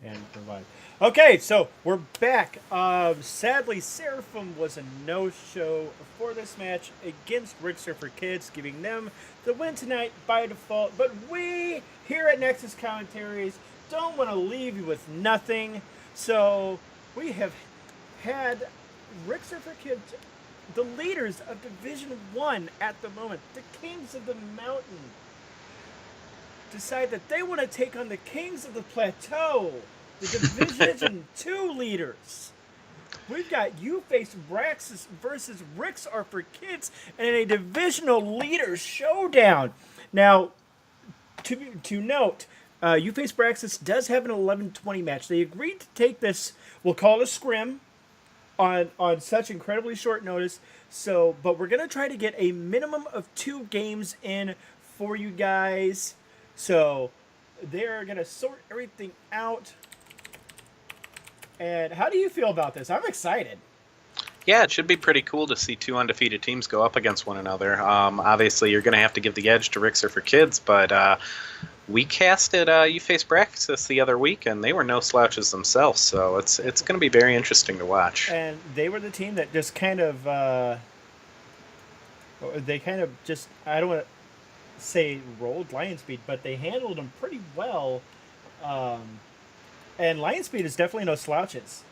and provide. Okay, so we're back. Sadly, Seraphim was a no-show for this match against Richter for Kids, giving them the win tonight by default. But we here at Nexus Commentaries don't want to leave you with nothing. So we have had Richter for Kids, the leaders of Division 1 at the moment, the Kings of the Mountain, decide that they want to take on the Kings of the Plateau, the Division 2 leaders. We've got You Face Braxis versus Ricks Are for Kids in a divisional leaders showdown. Now, to note, You Face Braxis does have an 11-20 match. They agreed to take this, we'll call it a scrim, on such incredibly short notice. So, but we're gonna try to get a minimum of 2 games in for you guys. So they're gonna sort everything out. And how do you feel about this? I'm excited. Yeah, it should be pretty cool to see 2 undefeated teams go up against one another. Obviously, you're going to have to give the edge to Rixer for Kids, but we casted You Face Braxis the other week, and they were no slouches themselves, so it's going to be very interesting to watch. And they were the team that just kind of, I don't want to say rolled Lion Speed, but they handled them pretty well. And Lion Speed is definitely no slouches.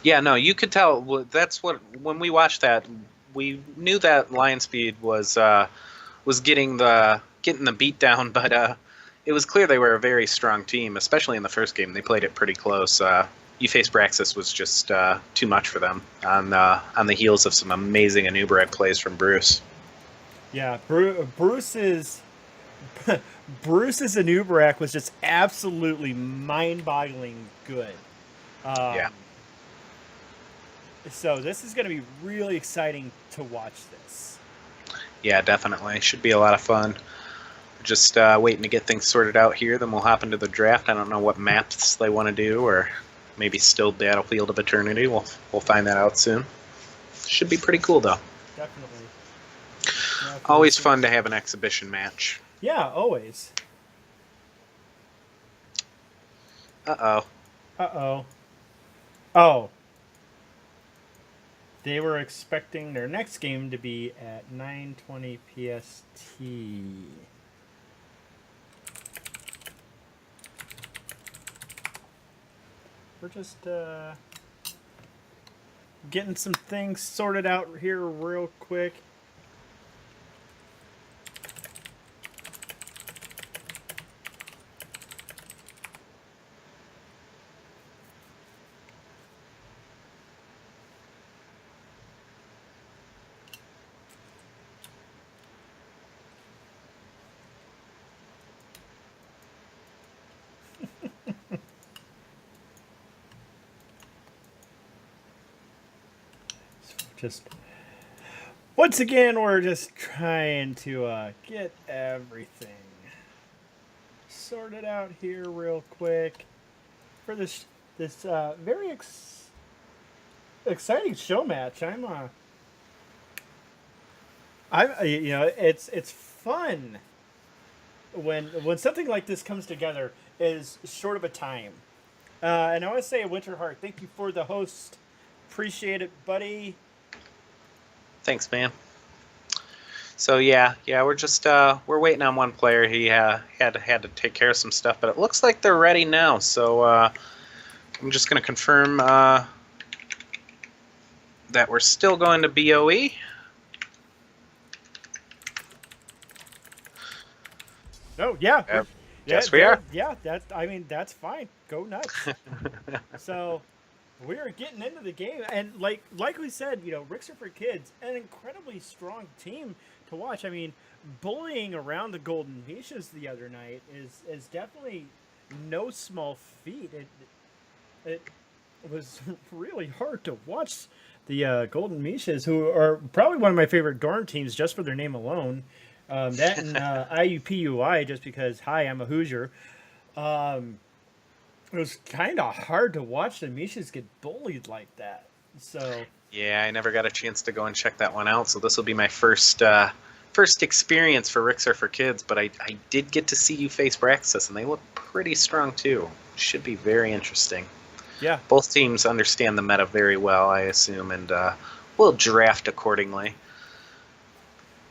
Yeah, no, you could tell. That's what when we watched that, we knew that Lion Speed was getting the beat down, but it was clear they were a very strong team, especially in the first game. They played it pretty close. You Face Braxis was just too much for them on the heels of some amazing Anubarak plays from Bruce. Yeah, Bruce's Anubarak was just absolutely mind-boggling good. Yeah. So this is going to be really exciting to watch this. Yeah, definitely. Should be a lot of fun. Just waiting to get things sorted out here. Then we'll hop into the draft. I don't know what maps they want to do, or maybe still Battlefield of Eternity. We'll find that out soon. Should be pretty cool, though. Definitely. Always fun to have an exhibition match. Yeah, always. Uh-oh. Uh-oh. Oh. They were expecting their next game to be at 9:20 PST. We're just getting some things sorted out here real quick. Just once again, we're just trying to get everything sorted out here real quick for this very exciting show match. It's fun when something like this comes together is short of a time. And I want to say, Winterheart, thank you for the host. Appreciate it, buddy. Thanks, man. So yeah, we're just we're waiting on one player. He had to take care of some stuff, but it looks like they're ready now. So I'm just going to confirm that we're still going to BOE. Oh yeah. Yes, we are. Yeah, that's fine. Go nuts. So we are getting into the game, and like we said, Ricks Are for Kids, an incredibly strong team to watch. I mean, bullying around the Golden Niches the other night is definitely no small feat. It was really hard to watch the Golden Niches, who are probably one of my favorite dorm teams just for their name alone. That and IUPUI, just because, hi, I'm a Hoosier. It was kind of hard to watch the Mishas get bullied like that. So yeah, I never got a chance to go and check that one out. So this will be my first first experience for Ricks Are for Kids, but I did get to see you face Braxis, and they look pretty strong too. Should be very interesting. Yeah. Both teams understand the meta very well, I assume, and will draft accordingly.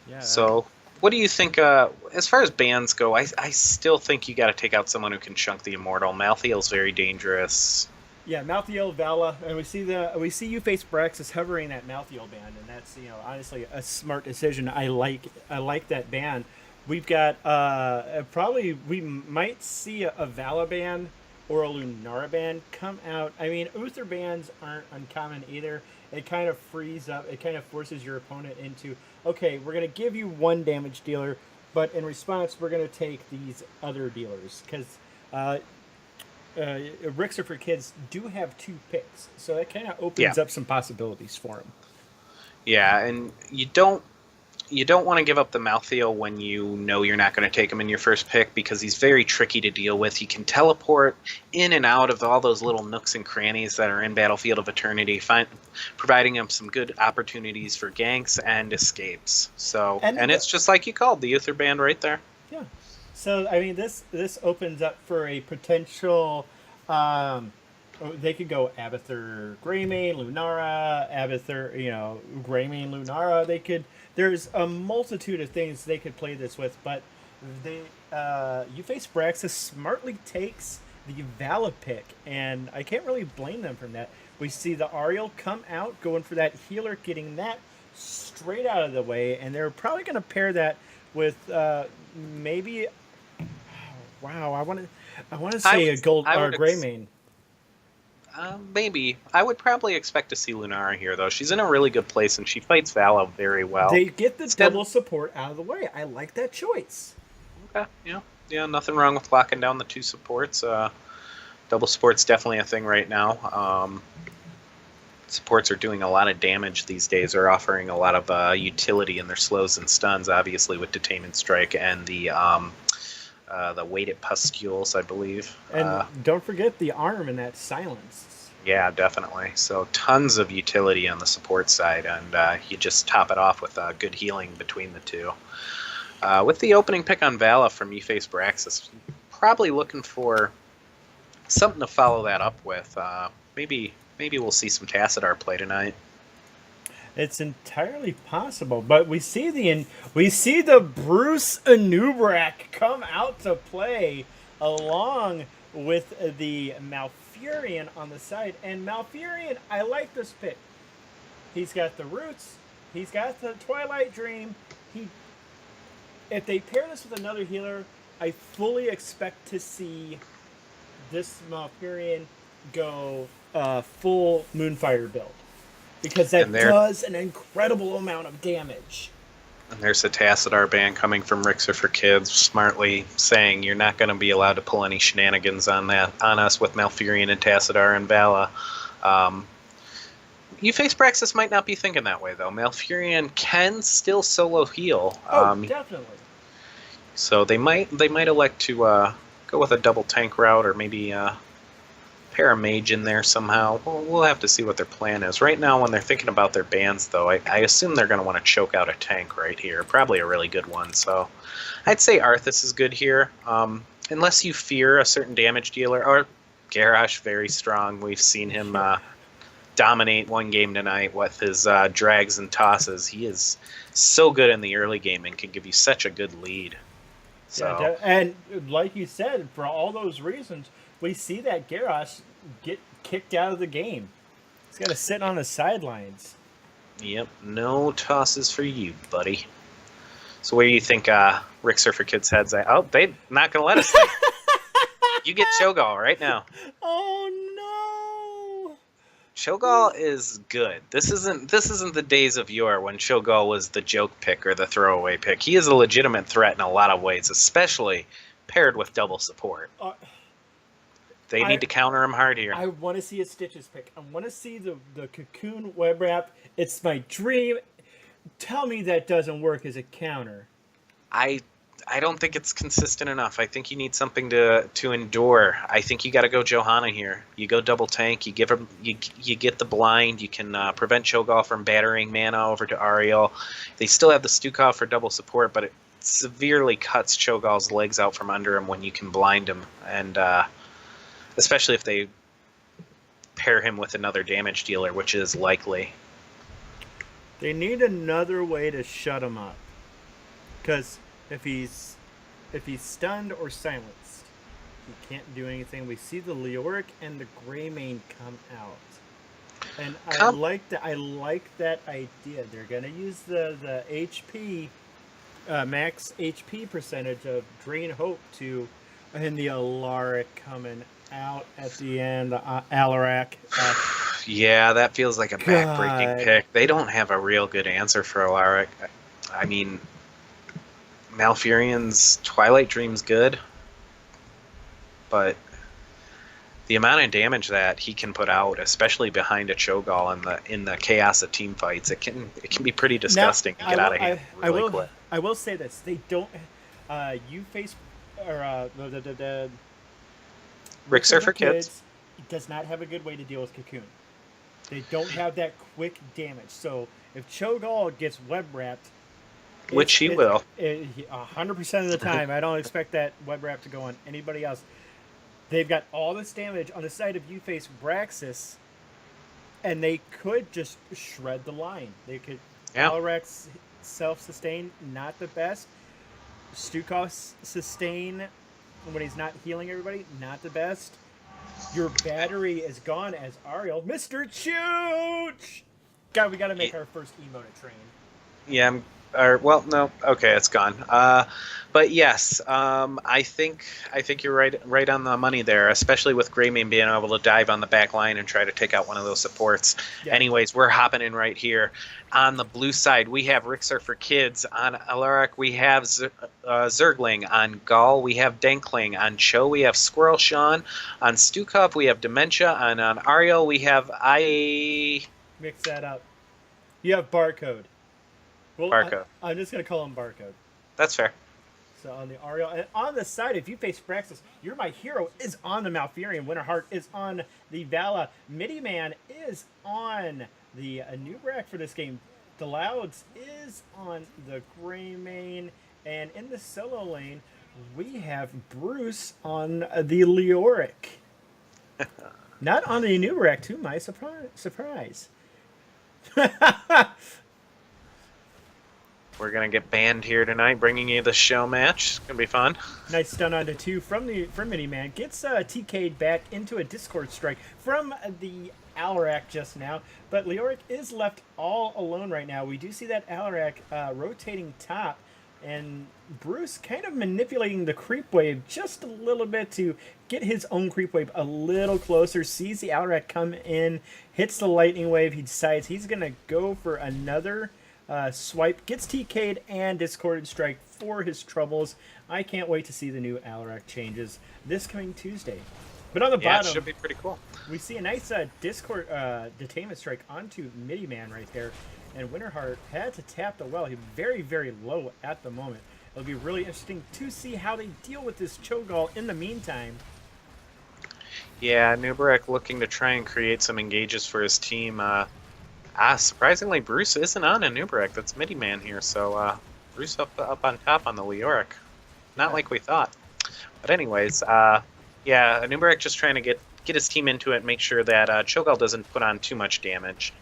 Yeah. So, what do you think? As far as bans go, I still think you got to take out someone who can chunk the Immortal. Malthael's very dangerous. Yeah, Malthael, Vala, and we see you face Braxis hovering that Malthael band, and that's honestly a smart decision. I like that band. We've got probably we might see a Vala band or a Lunara band come out. I mean, Uther bands aren't uncommon either. It kind of frees up. It kind of forces your opponent into, okay, we're gonna give you one damage dealer, but in response, we're gonna take these other dealers because Ricks Are for Kids do have 2 picks, so that kind of opens up some possibilities for them. Yeah, and you don't want to give up the Malthael when you know you're not going to take him in your first pick because he's very tricky to deal with. He can teleport in and out of all those little nooks and crannies that are in Battlefield of Eternity, providing him some good opportunities for ganks and escapes. So, and it's just like you called the Uther band right there. Yeah. So I mean, this opens up for a potential. They could go Abathur, Greymane, Lunara, Abathur, Greymane, Lunara. They could. There's a multitude of things they could play this with, but you face Braxis smartly takes the Vala pick, and I can't really blame them from that. We see the Ariel come out, going for that healer, getting that straight out of the way, and they're probably going to pair that with maybe. Wow, I want to say a gold or Greymane. Maybe. I would probably expect to see Lunara here, though. She's in a really good place, and she fights Vala very well. They get the double support out of the way. I like that choice. Okay, yeah, nothing wrong with locking down the 2 supports. Double support's definitely a thing right now. Supports are doing a lot of damage these days. They're offering a lot of utility in their slows and stuns, obviously, with Detain and Strike and the weighted pustules, I believe. And don't forget the arm and that silence. Yeah, definitely. So tons of utility on the support side, and you just top it off with good healing between the 2. With the opening pick on Vala from Eface Braxis, probably looking for something to follow that up with. Maybe we'll see some Tassadar play tonight. It's entirely possible, but we see the Bruce Anubrak come out to play along with the Malfurion on the side. And Malfurion, I like this pick. He's got the roots. He's got the Twilight Dream. If they pair this with another healer, I fully expect to see this Malfurion go full Moonfire build. Because that does an incredible amount of damage. And there's a Tassadar ban coming from Ricks Are for Kids, smartly saying you're not going to be allowed to pull any shenanigans on us with Malfurion and Tassadar and Vala. You face Braxis might not be thinking that way though. Malfurion can still solo heal. Definitely. So they might elect to go with a double tank route or maybe pair a mage in there somehow. We'll have to see what their plan is. Right now, when they're thinking about their bans, though, I assume they're going to want to choke out a tank right here. Probably a really good one. So I'd say Arthas is good here. Unless you fear a certain damage dealer. Or Garrosh, very strong. We've seen him dominate one game tonight with his drags and tosses. He is so good in the early game and can give you such a good lead. So. Yeah, and like you said, for all those reasons, we see that Garrosh get kicked out of the game. He's got to sit on the sidelines. Yep, no tosses for you, buddy. So where do you think Ricks Are for Kids heads at? Oh, they're not going to let us think. You get Cho'Gall right now. Oh, no. Cho'Gall is good. This isn't the days of yore when Cho'Gall was the joke pick or the throwaway pick. He is a legitimate threat in a lot of ways, especially paired with double support. They need to counter him hard here. I want to see a Stitches pick. I want to see the Cocoon web wrap. It's my dream. Tell me that doesn't work as a counter. I I don't think it's consistent enough. I think you need something to endure. I think you got to go Johanna here. You go double tank. You give him you get the blind. You can prevent Cho'Gall from battering mana over to Ariel. They still have the Stukov for double support, but it severely cuts Cho'Gall's legs out from under him when you can blind him, and especially if they pair him with another damage dealer, which is likely. They need another way to shut him up, because if he's stunned or silenced, he can't do anything. We see the Leoric and the Greymane come out, and I like that idea. They're gonna use the HP max HP percentage of Drain Hope to, and the Alaric coming out at the end. Alaric. Yeah, that feels like a backbreaking God. pick. They don't have a real good answer for Alaric. I mean, Malfurion's Twilight Dream's good, but the amount of damage that he can put out, especially behind a Cho'Gall in the chaos of team fights, it can be pretty disgusting to get out of hand really quick. I will say this: they don't. You face or the Rixer for kids. does not have a good way to deal with Cocoon. They don't have that quick damage. So if Cho'Gall gets web wrapped, Which he will. 100% of the time, I don't expect that web wrap to go on anybody else. They've got all this damage on the side of you face Braxis, and they could just shred the line. They could. Yeah. Alrac's self-sustain, not the best. Stukov sustain when he's not healing everybody, not the best. Your battery is gone as Ariel. Mr. Chooch! God, we got to make our first emote at train. Yeah, well, no, okay, it's gone. But yes, I think you're right on the money there, especially with Greymane being able to dive on the back line and try to take out one of those supports. Yeah. Anyways, we're hopping in right here. On the blue side, we have Rixar for kids. On Alaric, we have Zergling. On Gall, we have Dankling. On Cho, we have Squirrel Sean. On Stukov, we have Dementia. And on Ariel, we have Mix that up. You have Barcode. Well, Barcode. I'm just going to call him Barcode. That's fair. So on the Ariel, and on the side, if you face Braxis, You're My Hero is on the Malfurion. Winterheart is on the Vala. Midiman is on the Nubrak for this game. The Louds is on the Greymane. And in the solo lane, we have Bruce on the Leoric. Not on the Nubrak, to my surprise. We're going to get banned here tonight, bringing you the show match. It's going to be fun. Nice stun onto 2 from Miniman. Gets TK'd back into a Discord strike from the Alaric just now. But Leoric is left all alone right now. We do see that Alaric rotating top. And Bruce kind of manipulating the creep wave just a little bit to get his own creep wave a little closer. Sees the Alaric come in, hits the lightning wave. He decides he's going to go for another swipe, gets TK'd and Discorded Strike for his troubles. I can't wait to see the new Alaric changes this coming Tuesday. But on the bottom, it should be pretty cool. We see a nice Discord Detainment Strike onto Midiman right there. And Winterheart had to tap the well. He's very, very low at the moment. It'll be really interesting to see how they deal with this Cho'Gall in the meantime. Yeah, Nubarek looking to try and create some engages for his team. Surprisingly, Bruce isn't on a Nubarek. That's Midiman here, so Bruce up on top on the Leoric. Not like we thought. But anyways, yeah, Nubarek just trying to get his team into it, make sure that Cho'Gall doesn't put on too much damage.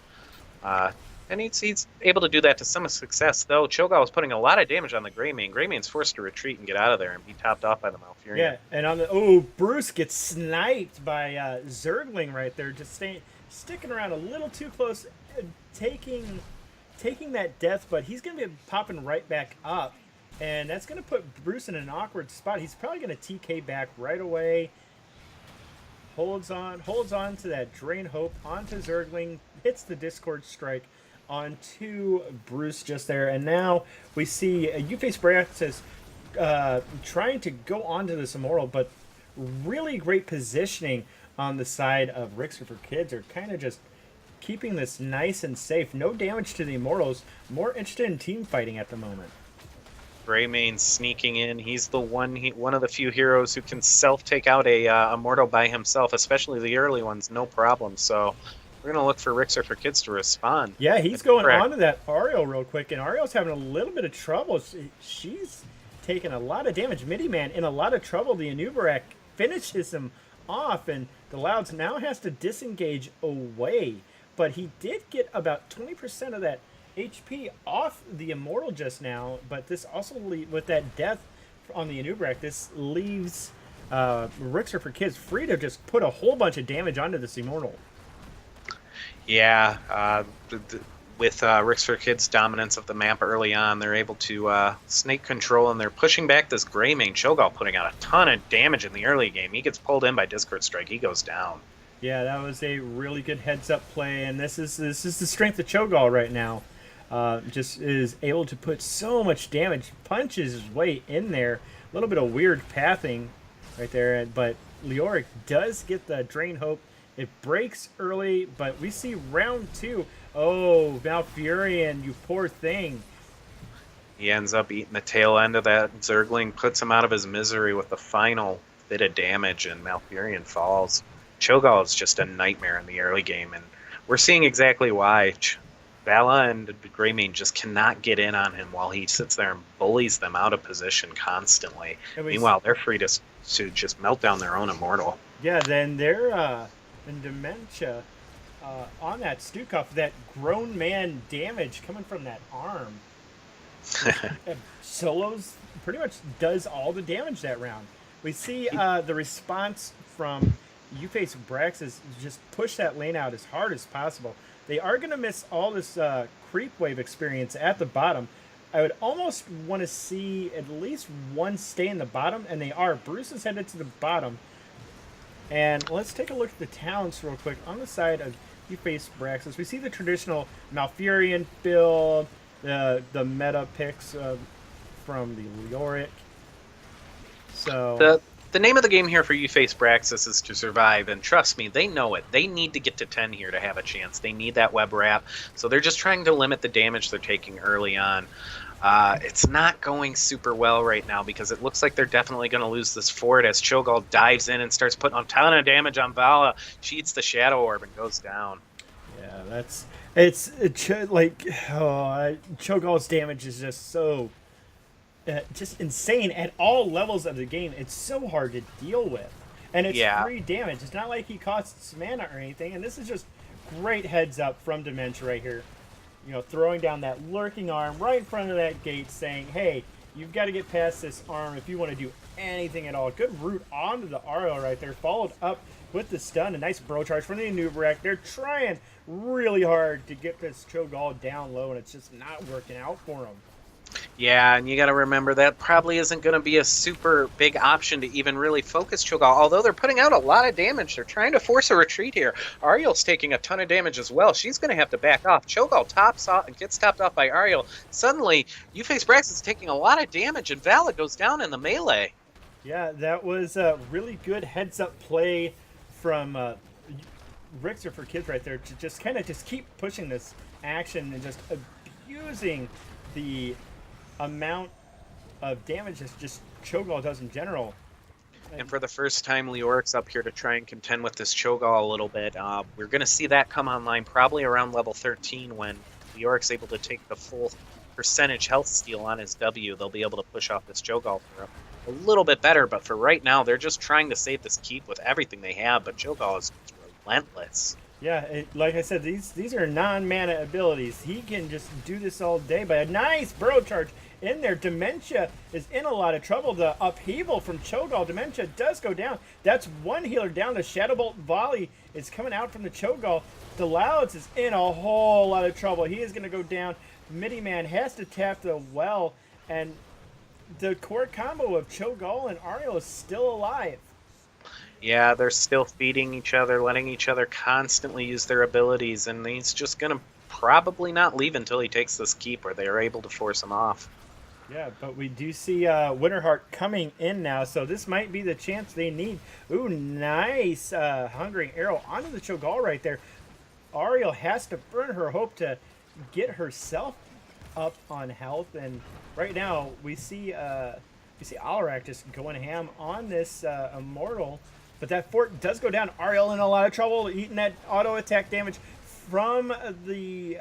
And he's able to do that to some success, though. Cho'Gall was putting a lot of damage on the Greymane. Greymane's forced to retreat and get out of there and be topped off by the Malfurion. Yeah, and on the Bruce gets sniped by Zergling right there, just sticking around a little too close, taking that death, but he's going to be popping right back up, and that's going to put Bruce in an awkward spot. He's probably going to TK back right away. Holds on to that Drain Hope onto Zergling, hits the Discord Strike onto Bruce just there, and now we see Uface Braxis trying to go onto this Immortal, but really great positioning on the side of Rixer for Kids are kind of just keeping this nice and safe. No damage to the Immortals. More interested in team fighting at the moment. Greymane sneaking in. He's the one of the few heroes who can self take out a immortal by himself, especially the early ones, no problem. So we're gonna look for Rixer for Kids to respond. Yeah, he's That's going correct. on to that Ariel real quick, and Ariel's having a little bit of trouble. She's taking a lot of damage. Midi-Man in a lot of trouble. The Anubarak finishes him off, and the Louds now has to disengage away. But he did get about 20% of that HP off the Immortal just now, but this also, with that death on the Anubarak, this leaves Rixer for Kids free to just put a whole bunch of damage onto this Immortal. Yeah, with Rix for Kids' dominance of the map early on, they're able to snake control, and they're pushing back this Greymane. Cho'Gall putting out a ton of damage in the early game. He gets pulled in by Discord Strike. He goes down. Yeah, that was a really good heads-up play, and this is the strength of Cho'Gall right now. Just is able to put so much damage, punches his way in there. A little bit of weird pathing right there, but Leoric does get the Drain Hope. It breaks early, but we see round 2. Oh, Malfurion, you poor thing. He ends up eating the tail end of that. Zergling puts him out of his misery with the final bit of damage, and Malfurion falls. Cho'Gall is just a nightmare in the early game, and we're seeing exactly why. Vala and Greymane just cannot get in on him while he sits there and bullies them out of position constantly. Meanwhile, they're free to just melt down their own Immortal. Yeah, then they're in Dementia on that Stukov, that grown man damage coming from that arm. Solos pretty much does all the damage that round. We see the response from Uface Braxis just push that lane out as hard as possible. They are going to miss all this creep wave experience at the bottom. I would almost want to see at least one stay in the bottom, and they are. Bruce is headed to the bottom. And let's take a look at the talents real quick. On the side of Uface Braxis, we see the traditional Malfurion build, the meta picks from the Leoric. So the name of the game here for Uface Braxis is to survive, and trust me, they know it. They need to get to 10 here to have a chance. They need that web wrap, so they're just trying to limit the damage they're taking early on. It's not going super well right now because it looks like they're definitely going to lose this fort as Cho'Gall dives in and starts putting a ton of damage on Vala. She eats the Shadow Orb and goes down. Yeah, Cho'Gall's damage is just so just insane at all levels of the game. It's so hard to deal with, and it's free damage. It's not like he costs mana or anything. And this is just great heads up from Dementia right here. You know, throwing down that lurking arm right in front of that gate, saying, "Hey, you've got to get past this arm if you want to do anything at all." Good root onto the Ariel right there, followed up with the stun. A nice bro charge from the Anubarak. They're trying really hard to get this Cho'Gall down low, and it's just not working out for them. Yeah, and you got to remember that probably isn't going to be a super big option to even really focus Cho'Gall. Although they're putting out a lot of damage, they're trying to force a retreat here. Ariel's taking a ton of damage as well. She's going to have to back off. Cho'Gall tops off and gets topped off by Ariel. Suddenly, Uface Braxis is taking a lot of damage, and Vala goes down in the melee. Yeah, that was a really good heads-up play from Rixer for Kids right there to just kind of just keep pushing this action and just abusing the amount of damage that just Cho'Gall does in general. And for the first time, Leoric's up here to try and contend with this Cho'Gall a little bit. We're going to see that come online probably around level 13 when Leoric's able to take the full percentage health steal on his W. They'll be able to push off this Cho'Gall for a little bit better, but for right now, they're just trying to save this keep with everything they have, but Cho'Gall is relentless. Yeah, like I said, these are non-mana abilities. He can just do this all day, but a nice bro charge in there. Dementia is in a lot of trouble. The upheaval from Cho'Gall, Dementia does go down. That's one healer down. The Shadowbolt volley is coming out from the Cho'Gall. The Louds is in a whole lot of trouble. He is going to go down. Midi-Man has to tap the well, and the core combo of Cho'Gall and Ariel is still alive. Yeah, they're still feeding each other, letting each other constantly use their abilities, and he's just going to probably not leave until he takes this keep, or they are able to force him off. Yeah, but we do see Winterheart coming in now, so this might be the chance they need. Ooh, nice Hungering Arrow onto the Cho'Gall right there. Ariel has to burn her hope to get herself up on health, and right now we see Alarak just going ham on this Immortal, but that fort does go down. Ariel in a lot of trouble, eating that auto attack damage from the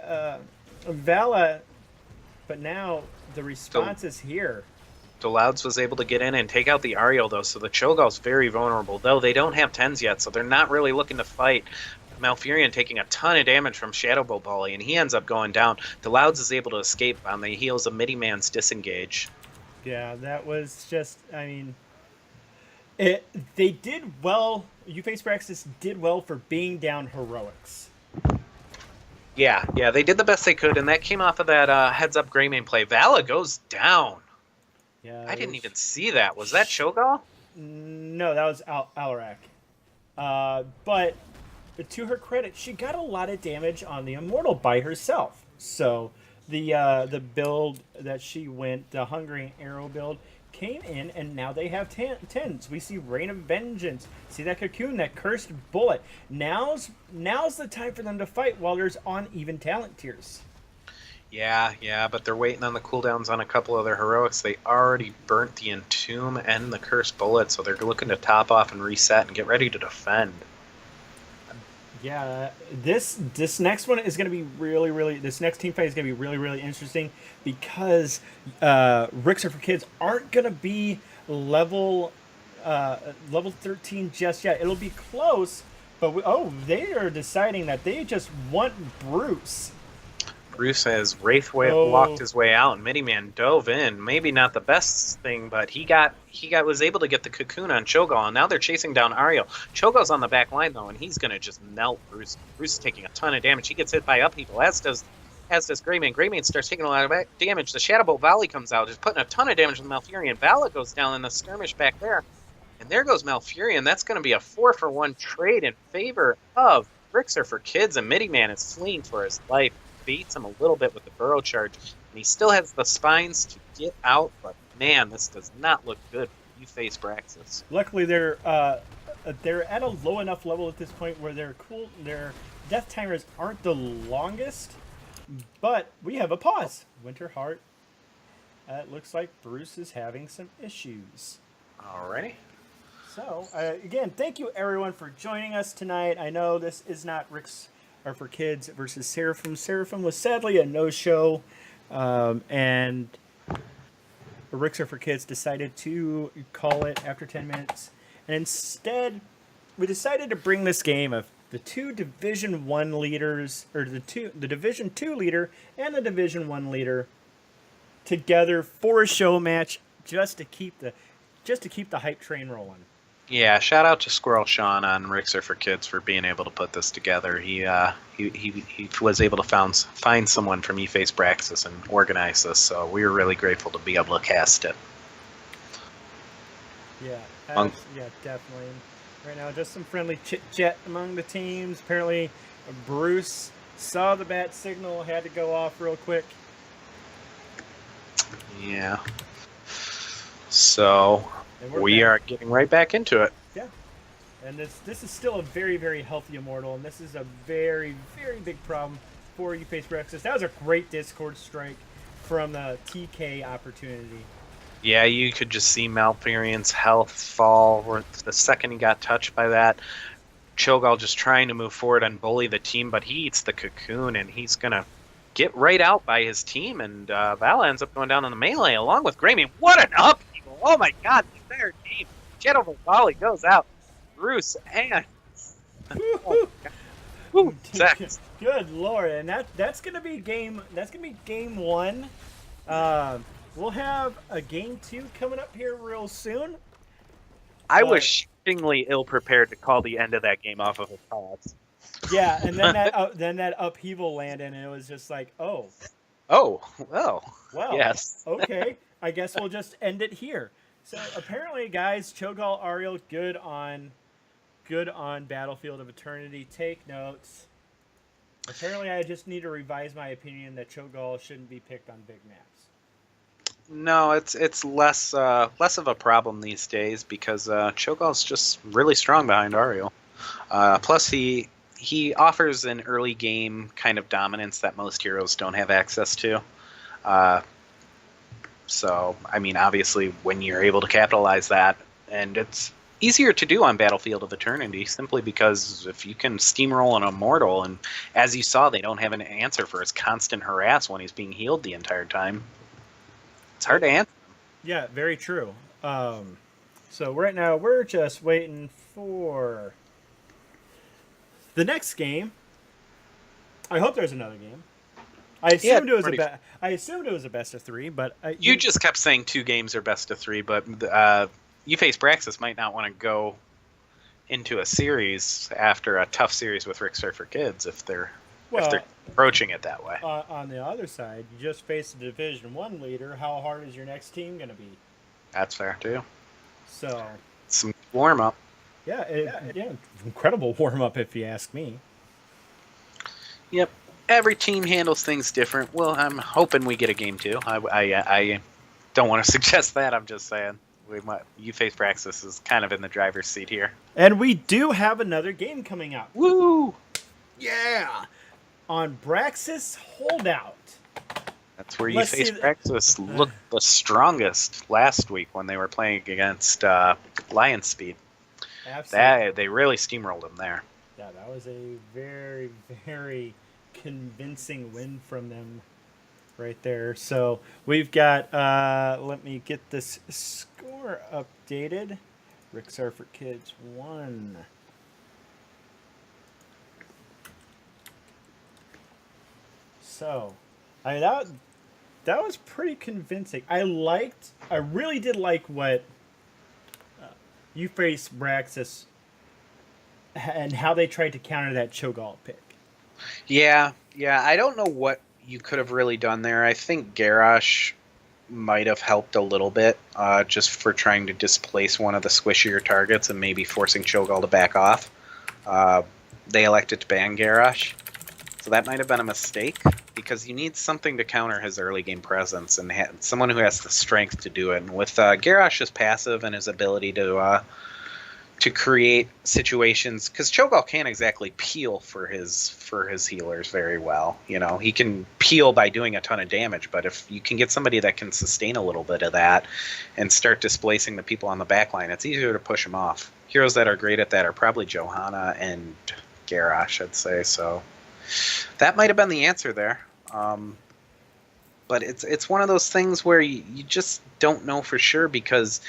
Vala, but now the So response is here. Louds was able to get in and take out the Ariel, though, so the Cho'Gall's very vulnerable. Though they don't have 10s yet, so they're not really looking to fight. Malfurion taking a ton of damage from Shadow Bolt Volley, and he ends up going down. Louds is able to escape on the heels of Midi-Man's disengage. Yeah, that was just, I mean, they did well. Face Braxis did well for being down heroics. Yeah, they did the best they could, and that came off of that heads-up Greymane play. Vala goes down. Yeah, I didn't even see that. Was that Cho'Gall? No, that was Alarak. But to her credit, she got a lot of damage on the Immortal by herself. So the build that she went, the Hungry Arrow build, came in, and now they have tens. We see Rain of Vengeance. See that cocoon, that cursed bullet. Now's the time for them to fight while there's uneven talent tiers. Yeah, but they're waiting on the cooldowns on a couple of their heroics. They already burnt the Entomb and the Cursed Bullet, so they're looking to top off and reset and get ready to defend. Yeah, this next one is going to be really this next team fight is going to be really interesting because Rixer for Kids aren't going to be level 13 just yet. It'll be close, but they are deciding that they just want Bruce. Bruce has walked his way out, and Midi-Man dove in. Maybe not the best thing, but he was able to get the cocoon on Cho'Gall, and now they're chasing down Ariel. Cho'Gall's on the back line though, and he's gonna just melt Bruce. Bruce is taking a ton of damage. He gets hit by upheaval, as does Greymane. Greymane starts taking a lot of damage. The Shadow Bolt Volley comes out, just putting a ton of damage on Malfurion. Vala goes down in the skirmish back there, and there goes Malfurion. That's going to be a 4-for-1 trade in favor of Rixer for Kids, and Midi-Man is fleeing for his life. Beats him a little bit with the burrow charge, and he still has the spines to get out, but man, this does not look good for you face Braxis. Luckily they're at a low enough level at this point where their death timers aren't the longest, but we have a pause. Winterheart, it looks like Bruce is having some issues. Alrighty. So again, thank you everyone for joining us tonight. I know this is not Rick's or for Kids versus Seraphim. Seraphim was sadly a no-show, and Rixer for Kids decided to call it after 10 minutes. And instead, we decided to bring this game of the two Division 1 leaders, or the Division 2 leader and the Division 1 leader together for a show match just to keep the hype train rolling. Yeah, shout out to Squirrel Sean on Rixer for Kids for being able to put this together. He was able to find someone from eFace Braxis and organize this, so we were really grateful to be able to cast it. Yeah, definitely. Right now, just some friendly chit-chat among the teams. Apparently, Bruce saw the bat signal, had to go off real quick. Yeah. So we are getting right back into it. Yeah. And this is still a very healthy Immortal, and this is a very big problem for you face Braxis. That was a great Discord strike from the TK opportunity. Yeah, you could just see Malfurion's health fall the second he got touched by that. Cho'Gall just trying to move forward and bully the team, but he eats the cocoon, and he's going to get right out by his team, and Vala ends up going down in the melee along with Greymane. What an upheaval! Oh my god, the entire team. Shadow Bolt Volley goes out. Bruce and... Ooh, Good lord, and that's gonna be game one. We'll have a game 2 coming up here real soon. I was shockingly ill prepared to call the end of that game off of a pause. Yeah, and then that upheaval landed, and it was just like, oh, well, yes, okay. I guess we'll just end it here. So apparently, guys, Cho'Gall Ariel good on Battlefield of Eternity. Take notes. Apparently, I just need to revise my opinion that Cho'Gall shouldn't be picked on big maps. No, it's less of a problem these days because Cho'Gall's just really strong behind Ariel. Plus, he offers an early game kind of dominance that most heroes don't have access to. So, I mean, obviously, when you're able to capitalize that, and it's easier to do on Battlefield of Eternity simply because if you can steamroll an Immortal, and as you saw, they don't have an answer for his constant harass when he's being healed the entire time. It's hard to answer. Yeah, very true. So right now we're just waiting for the next game. I hope there's another game. I Yeah, assumed it was pretty- I assumed it was a best of three, but You just kept saying 2 games are best of 3, but you face Braxis might not want to go into a series after a tough series with Rick Star for Kids if they're approaching it that way. On the other side, you just faced a Division One leader. How hard is your next team going to be? That's fair too. So Some warm up. yeah, incredible warm up if you ask me. Yep. Every team handles things different. Well, I'm hoping we get a game 2. I don't want to suggest that. I'm just saying you face Braxis is kind of in the driver's seat here. And we do have another game coming up. Woo! Yeah, on Braxis Holdout. That's where you face Braxis looked the strongest last week when they were playing against Lion Speed. Absolutely. They really steamrolled him there. Yeah, that was a very, very convincing win from them right there. So we've got, let me get this score updated. Rick's Are for Kids 1. So, that was pretty convincing. I really did like what you face Braxis and how they tried to counter that Cho'Gall pick. Yeah. I don't know what you could have really done there. I think Garrosh might have helped a little bit, just for trying to displace one of the squishier targets and maybe forcing Cho'Gall to back off. They elected to ban Garrosh, so that might have been a mistake because you need something to counter his early game presence and someone who has the strength to do it. And with Garrosh's passive and his ability to create situations, because Cho'Gall can't exactly peel for his healers very well. You know, he can peel by doing a ton of damage, but if you can get somebody that can sustain a little bit of that and start displacing the people on the back line, it's easier to push them off. Heroes that are great at that are probably Johanna and Garrosh, I'd say. So that might have been the answer there. But it's one of those things where you just don't know for sure because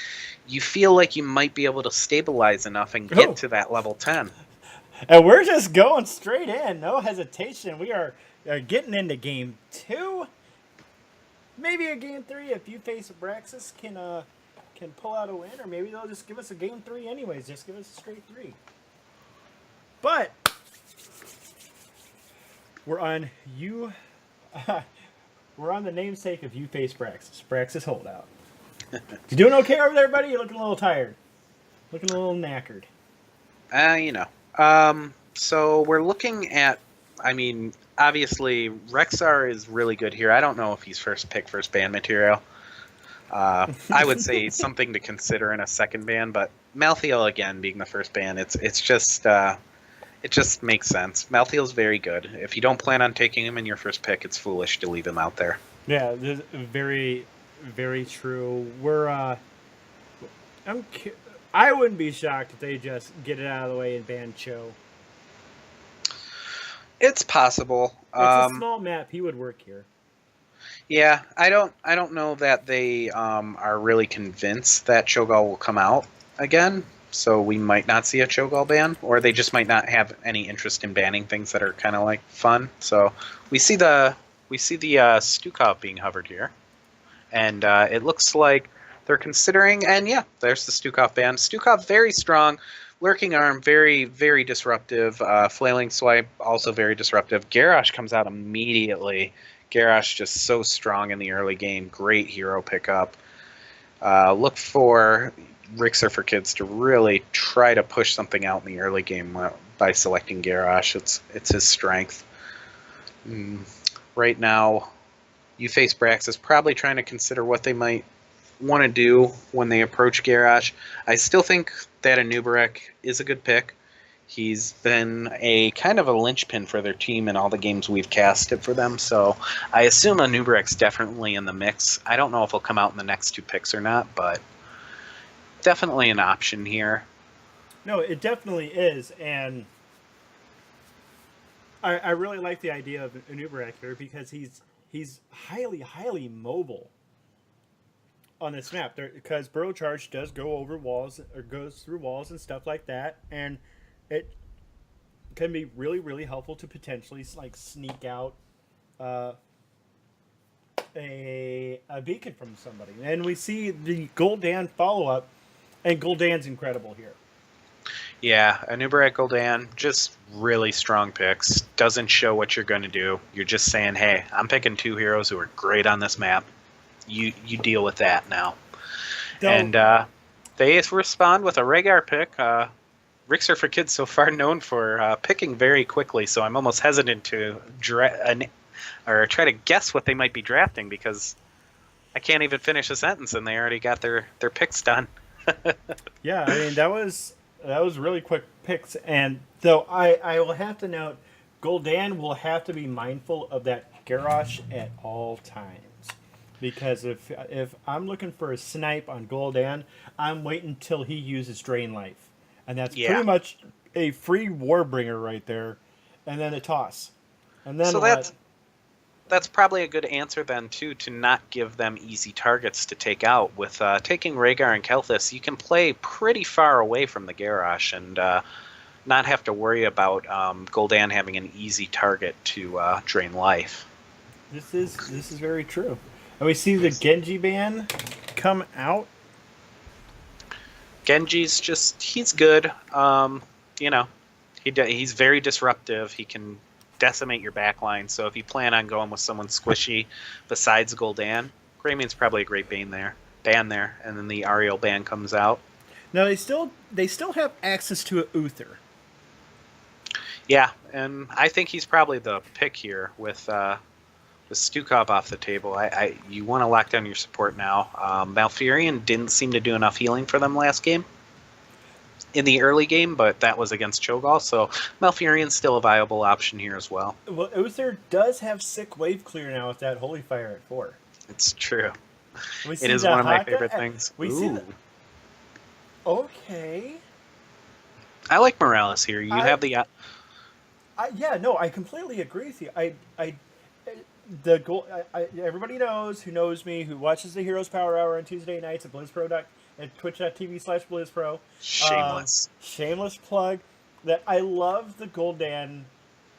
you feel like you might be able to stabilize enough and get to that level 10. And we're just going straight in, no hesitation. We are getting into game 2, maybe a game 3 if you face Braxis can pull out a win, or maybe they'll just give us a game 3 anyways. Just give us a straight 3. But we're on we're on the namesake of you face Braxis. Braxis Holdout. You doing okay over there, buddy? You're looking a little tired. Looking a little knackered. So we're looking at, I mean, obviously Rexar is really good here. I don't know if he's first pick, first ban material. I would say something to consider in a second ban, but Malthael again being the first ban, it just makes sense. Malthael's very good. If you don't plan on taking him in your first pick, it's foolish to leave him out there. Yeah, very, very true. I wouldn't be shocked if they just get it out of the way and ban Cho. It's possible. It's a small map. He would work here. Yeah, I don't know that they are really convinced that Cho'Gall will come out again. So we might not see a Cho'Gall ban, or they just might not have any interest in banning things that are kind of like fun. So we see the Stukov being hovered here, and it looks like they're considering. And yeah, there's the Stukov ban. Stukov very strong, lurking arm very very disruptive. Flailing swipe also very disruptive. Garrosh comes out immediately. Garrosh just so strong in the early game. Great hero pickup. Look for Rixer for Kids to really try to push something out in the early game by selecting Garrosh. It's his strength. Right now, you face Braxis probably trying to consider what they might want to do when they approach Garrosh. I still think that Anubarak is a good pick. He's been a kind of a linchpin for their team in all the games we've casted for them, so I assume Anubarek's definitely in the mix. I don't know if he'll come out in the next 2 picks or not, but definitely an option here. No, it definitely is, and I really like the idea of Anubarak here because he's highly mobile on this map because Burrow Charge does go over walls or goes through walls and stuff like that, and it can be really helpful to potentially like sneak out a beacon from somebody. And we see the Gul'dan follow up, and Gul'dan's incredible here. Yeah, Anubarak Gul'dan, just really strong picks. Doesn't show what you're going to do. You're just saying, hey, I'm picking 2 heroes who are great on this map. You deal with that now. And they respond with a Rhaegar pick. Rixer for Kids so far known for picking very quickly, so I'm almost hesitant to try to guess what they might be drafting because I can't even finish a sentence and they already got their picks done. Yeah, I mean that was really quick picks, and though I will have to note, Gul'dan will have to be mindful of that Garrosh at all times. Because if I'm looking for a snipe on Gul'dan, I'm waiting until he uses Drain Life. And that's pretty much a free Warbringer right there. And then a toss. And then so that's probably a good answer then, too, to not give them easy targets to take out. With taking Rhaegar and Kel'Thas, you can play pretty far away from the Garrosh and not have to worry about Gul'dan having an easy target to drain life. This is very true. And we see the Genji ban come out. Genji's he's good. He's very disruptive. He can decimate your backline. So if you plan on going with someone squishy besides Gul'dan, Greymane's probably a great ban there. And then the Ariel ban comes out. Now they still have access to a Uther. Yeah, and I think he's probably the pick here with Stukov off the table. You want to lock down your support now. Malfurion didn't seem to do enough healing for them last game in the early game, but that was against Cho'Gall, so Malfurion's still a viable option here as well. Well, Uther does have sick wave clear now with that Holy Fire at 4. It's true. It is one of my favorite things. Okay. I like Morales here. You have the... I completely agree with you. Everybody knows who knows me, who watches the Heroes Power Hour on Tuesday nights at BlizzPro at twitch.tv/BlizzPro. Shameless plug. That I love the Gul'dan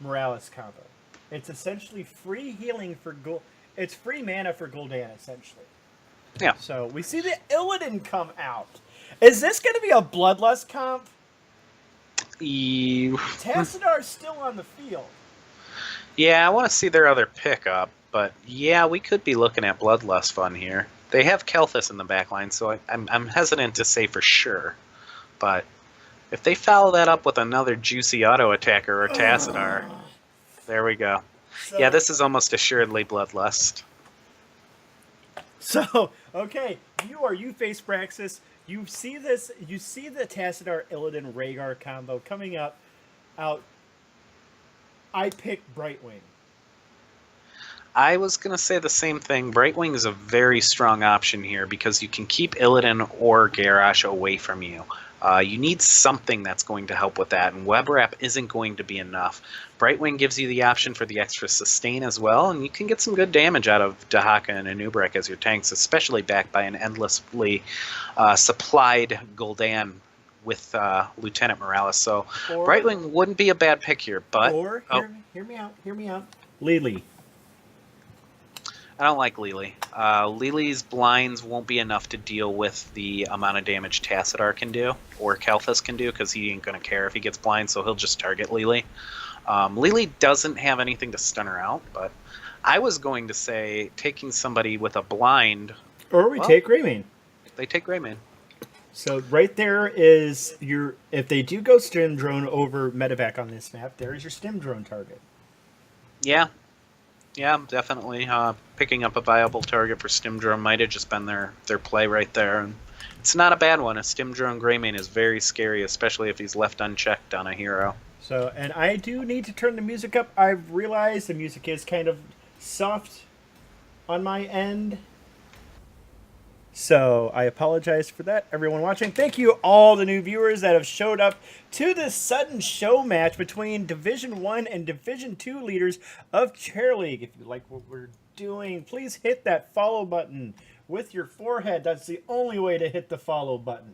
Morales combo. It's essentially free healing for It's free mana for Gul'dan, essentially. Yeah. So we see the Illidan come out. Is this going to be a Bloodlust comp? Tassadar's still on the field. Yeah, I want to see their other pickup, but yeah, we could be looking at Bloodlust fun here. They have Kel'Thas in the backline, so I'm hesitant to say for sure. But if they follow that up with another juicy auto attacker or Tassadar, there we go. So, yeah, this is almost assuredly Bloodlust. So, okay, you face Braxis. You see this. You see the Tassadar Illidan Rhaegar combo coming out. I picked Brightwing. I was going to say the same thing. Brightwing is a very strong option here because you can keep Illidan or Garrosh away from you. You need something that's going to help with that, and Web Wrap isn't going to be enough. Brightwing gives you the option for the extra sustain as well, and you can get some good damage out of Dahaka and Anubarak as your tanks, especially backed by an endlessly supplied Gul'dan with Lieutenant Morales. So Brightwing wouldn't be a bad pick here, but... Hear me out. Lily. I don't like Lily. Lily's blinds won't be enough to deal with the amount of damage Tassadar can do, or Kel'Thas can do, because he ain't going to care if he gets blind, so he'll just target Lily. Lily doesn't have anything to stun her out, but I was going to say taking somebody with a blind... Or we take Greymane. They take Greymane. So right there is your... If they do go Stim Drone over Medevac on this map, there is your Stim Drone target. Yeah, definitely. Picking up a viable target for Stim Drone might have just been their play right there. And It's not a bad one. A Stim Drone Greymane is very scary, especially if he's left unchecked on a hero. So, and I do need to turn the music up. I've realized the music is kind of soft on my end. So I apologize for that, everyone watching. Thank you all the new viewers that have showed up to this sudden show match between Division 1 and Division 2 leaders of Chair League. If you like what we're doing, please hit that follow button with your forehead. That's the only way to hit the follow button.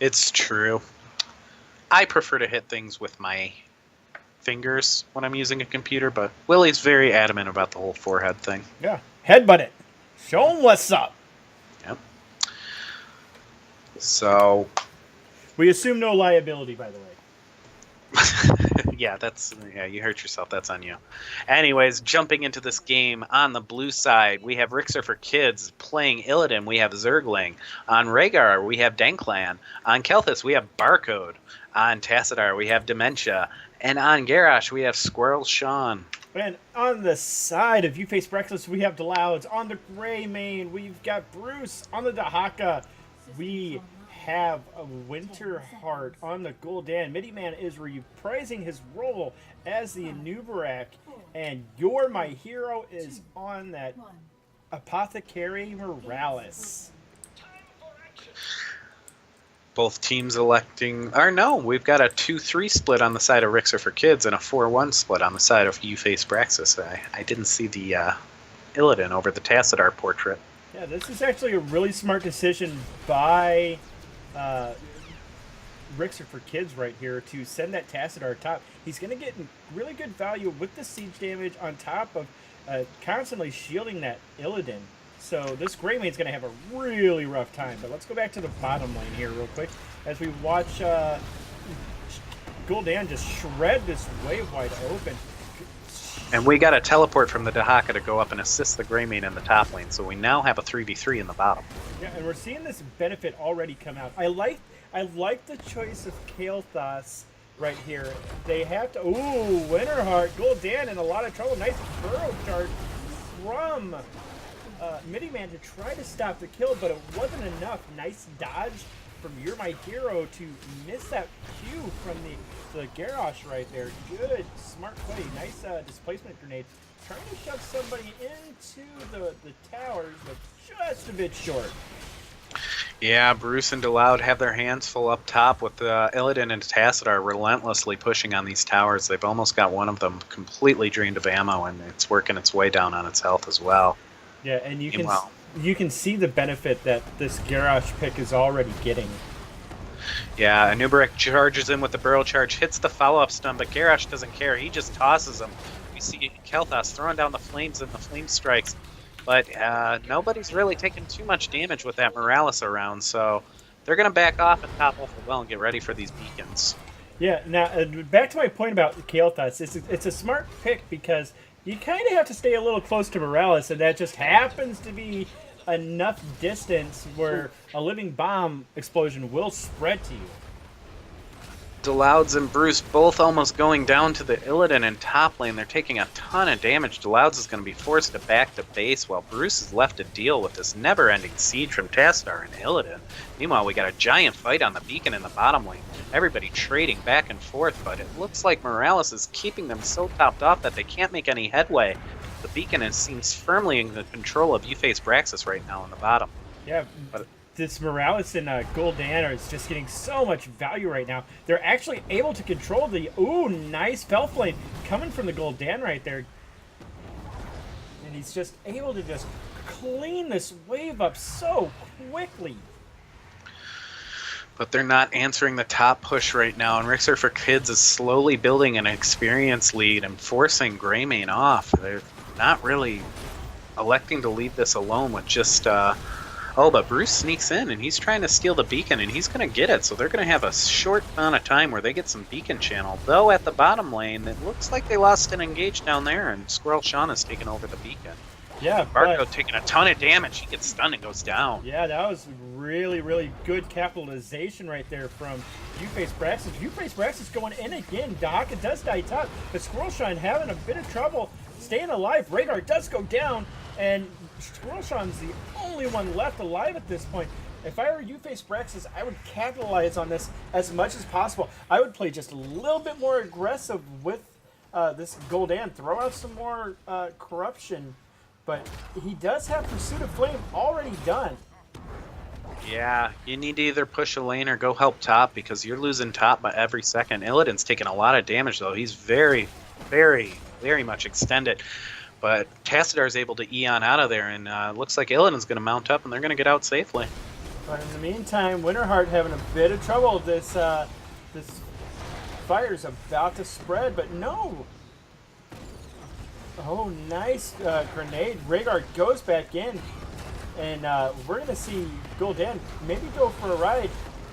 It's true. I prefer to hit things with my fingers when I'm using a computer, but Willie's very adamant about the whole forehead thing. Yeah, headbutt it. Show them what's up. Yep. So... We assume no liability, by the way. yeah, you hurt yourself. That's on you. Anyways, jumping into this game, on the blue side, we have Rixer for Kids playing Illidan. We have Zergling. On Rhaegar, we have Danklan. On Kelthus, we have Barcode. On Tassadar, we have Dementia. And on Garrosh, we have Squirrel Sean. And on the side of You Face Braxis, we have Delouds. On the Greymane, we've got Bruce. On the Dahaka, we have a Winterheart. On the Gul'dan, Midiman is reprising his role as the Anubarak. And You're My Hero is on that Apothecary Morales. Both teams electing... Or no, we've got a 2-3 split on the side of Rixer for Kids and a 4-1 split on the side of You Face Braxis. I didn't see the Illidan over the Tassadar portrait. Yeah, this is actually a really smart decision by Rixer for Kids right here to send that Tassadar top. He's going to get really good value with the siege damage on top of constantly shielding that Illidan. So this Greymane's going to have a really rough time. But let's go back to the bottom lane here real quick as we watch Gul'dan just shred this wave wide open. And we got a teleport from the Dahaka to go up and assist the Greymane in the top lane. So we now have a 3v3 in the bottom. Yeah, and we're seeing this benefit already come out. I like the choice of Kael'thas right here. They have to... Ooh, Winterheart. Gul'dan in a lot of trouble. Nice burrow charge from... Midiman to try to stop the kill, but it wasn't enough. Nice dodge from You're My Hero to miss that Q from the Garrosh right there. Good, smart play. Nice displacement grenade. Trying to shove somebody into the towers, but just a bit short. Yeah, Bruce and Deloud have their hands full up top with Illidan and Tassadar relentlessly pushing on these towers. They've almost got one of them completely drained of ammo, and it's working its way down on its health as well. Yeah, and you can see the benefit that this Garrosh pick is already getting. Yeah, Anubarak charges in with the barrel charge, hits the follow-up stun, but Garrosh doesn't care. He just tosses him. We see Kael'thas throwing down the flames and the flame strikes, but nobody's really taking too much damage with that Morales around, so they're going to back off and top off the well and get ready for these beacons. Yeah, now back to my point about Kael'thas. It's a smart pick because you kind of have to stay a little close to Morales, and that just happens to be enough distance where a living bomb explosion will spread to you. Delouds and Bruce both almost going down to the Illidan in top lane. They're taking a ton of damage. Delouds is going to be forced to back to base while Bruce is left to deal with this never-ending siege from Tassadar and Illidan. Meanwhile, we got a giant fight on the beacon in the bottom lane. Everybody trading back and forth, but it looks like Morales is keeping them so topped off that they can't make any headway. The beacon seems firmly in the control of You Face Braxis right now in the bottom. Yeah, but this Morales and Gul'dan is just getting so much value right now. They're actually able to control the... Ooh, nice Fel Flame coming from the Gul'dan right there. And he's just able to just clean this wave up so quickly. But they're not answering the top push right now, and Rixer for Kids is slowly building an experience lead and forcing Greymane off. They're not really electing to leave this alone with just... Oh, but Bruce sneaks in, and he's trying to steal the beacon, and he's going to get it. So they're going to have a short amount of time where they get some beacon channel. Though at the bottom lane, it looks like they lost an engage down there, and Squirrel Sean has taken over the beacon. Yeah, Barco taking a ton of damage. He gets stunned and goes down. Yeah, that was really, really good capitalization right there from You Face Braxis. You Face Braxis going in again. Dahaka does die top, but Squirrel Shine having a bit of trouble staying alive. Rhaegar does go down. And Squirrelshawn's the only one left alive at this point. If I were you face Braxis, I would capitalize on this as much as possible. I would play just a little bit more aggressive with this Gul'dan, throw out some more corruption, but he does have Pursuit of Flame already done. Yeah, you need to either push a lane or go help top because you're losing top by every second. Illidan's taking a lot of damage though. He's very, very, very much extended. But Tassidar's able to eon out of there, and looks like Illidan's going to mount up, and they're going to get out safely. But in the meantime, Winterheart having a bit of trouble. This fire's about to spread, but no. Oh, nice grenade. Rhaegar goes back in, and we're going to see Gul'dan maybe go for a ride.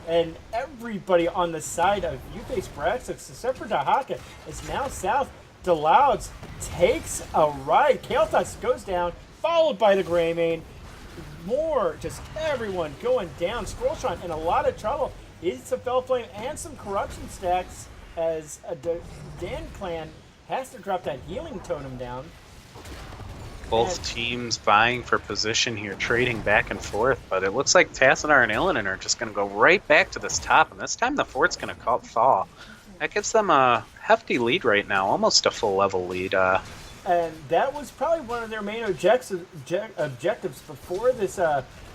And everybody on the side of U-Face Braxis, except for Dahaka, is now south. DeLouds takes a ride. Kael'thas goes down, followed by the Greymane. More, just everyone going down. Squirrelshawn in a lot of trouble. It's a Fell Flame and some corruption stacks as a Dan clan has to drop that healing totem down. Both teams vying for position here, trading back and forth, but it looks like Tassadar and Illidan are just going to go right back to this top, and this time the fort's going to fall. That gives them a hefty lead right now, almost a full level lead. And that was probably one of their main objectives before this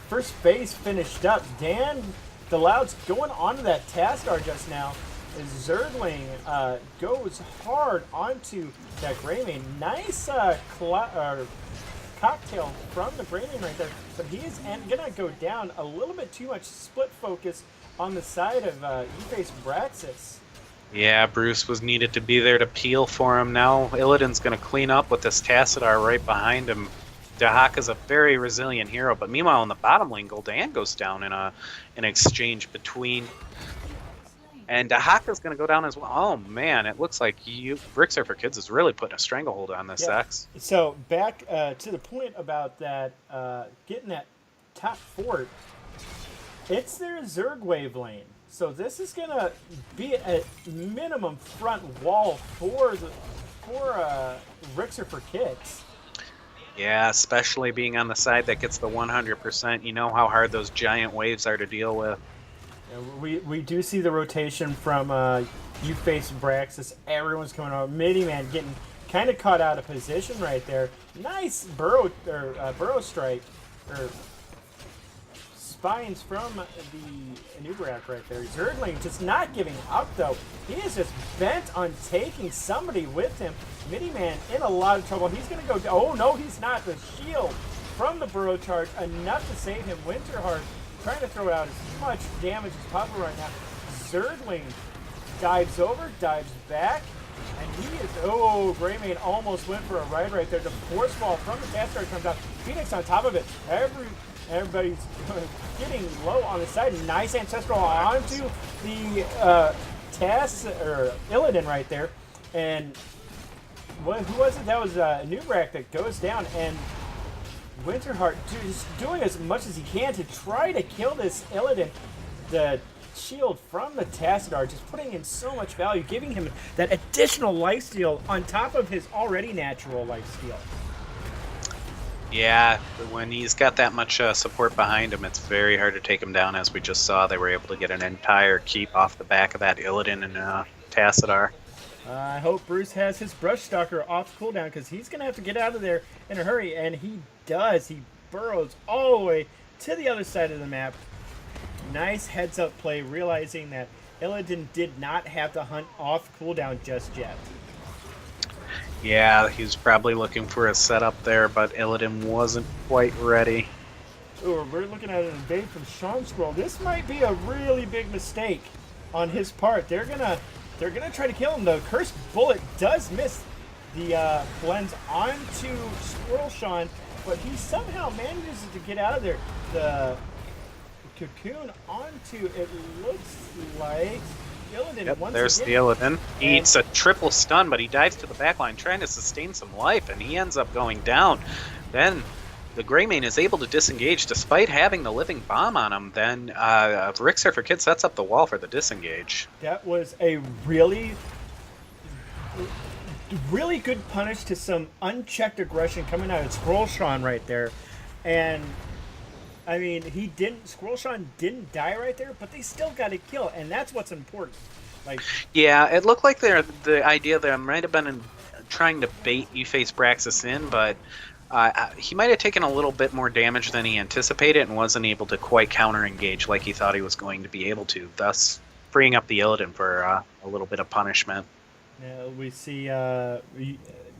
first phase finished up. Dan DeLouds going onto that Taskar just now. As Zergling goes hard onto that Greymane. Nice cocktail from the Greymane right there. But he is going to go down a little bit too much split focus on the side of E-Face Braxis. Yeah, Bruce was needed to be there to peel for him. Now Illidan's going to clean up with this Tassadar right behind him. Dahaka's a very resilient hero, but meanwhile in the bottom lane, Gul'dan goes down in an exchange between. And Dahaka's going to go down as well. Oh man, it looks like Braxis for Kids is really putting a stranglehold on this X. So back to the point about that, getting that top fort, it's their Zerg wave lane. So this is going to be a minimum front wall for Rixer for Kids. Yeah, especially being on the side that gets the 100%. You know how hard those giant waves are to deal with. Yeah, we do see the rotation from U-Face Braxis. Everyone's coming out. Miniman getting kind of caught out of position right there. Nice burrow strike or spines from the Nubrak right there. Zergling just not giving up though. He is just bent on taking somebody with him. Miniman in a lot of trouble. He's going to go. Oh no, he's not. The shield from the burrow charge enough to save him. Winterheart trying to throw out as much damage as possible right now. Zergling dives over, dives back, and he is. Oh, Greymane almost went for a ride right there. The force ball from the Taskar comes out. Phoenix on top of it. Everybody's getting low on the side. Nice ancestral onto the Illidan right there. And who was it? That was Nubrak that goes down. And Winterheart just doing as much as he can to try to kill this Illidan. The shield from the Tassadar just putting in so much value, giving him that additional lifesteal on top of his already natural lifesteal. Yeah, when he's got that much support behind him, it's very hard to take him down. As we just saw, they were able to get an entire keep off the back of that Illidan and Tassadar. I hope Bruce has his Brush Stalker off cooldown because he's going to have to get out of there in a hurry, and he does. He burrows all the way to the other side of the map. Nice heads-up play, realizing that Illidan did not have to hunt off cooldown just yet. Yeah, he was probably looking for a setup there, but Illidan wasn't quite ready. Ooh, we're looking at an invade from Sean Scroll. This might be a really big mistake on his part. They're gonna try to kill him. The Cursed Bullet does miss the blends onto Squirrelshawn, but he somehow manages to get out of there. The cocoon onto, it looks like Illidan once there's again. the Illidan. He eats a triple stun, but he dives to the backline trying to sustain some life, and he ends up going down. Then the Greymane is able to disengage despite having the living bomb on him. Then Rixer for Kids sets up the wall for the disengage. That was a really really good punish to some unchecked aggression coming out of Scroll Sean right there. And I mean, Squirrel Sean didn't die right there, but they still got a kill, and that's what's important. Like, Yeah, it looked like the idea there might have been trying to bait you face Braxis in, but he might have taken a little bit more damage than he anticipated and wasn't able to quite counter-engage like he thought he was going to be able to, thus freeing up the Illidan for a little bit of punishment. we see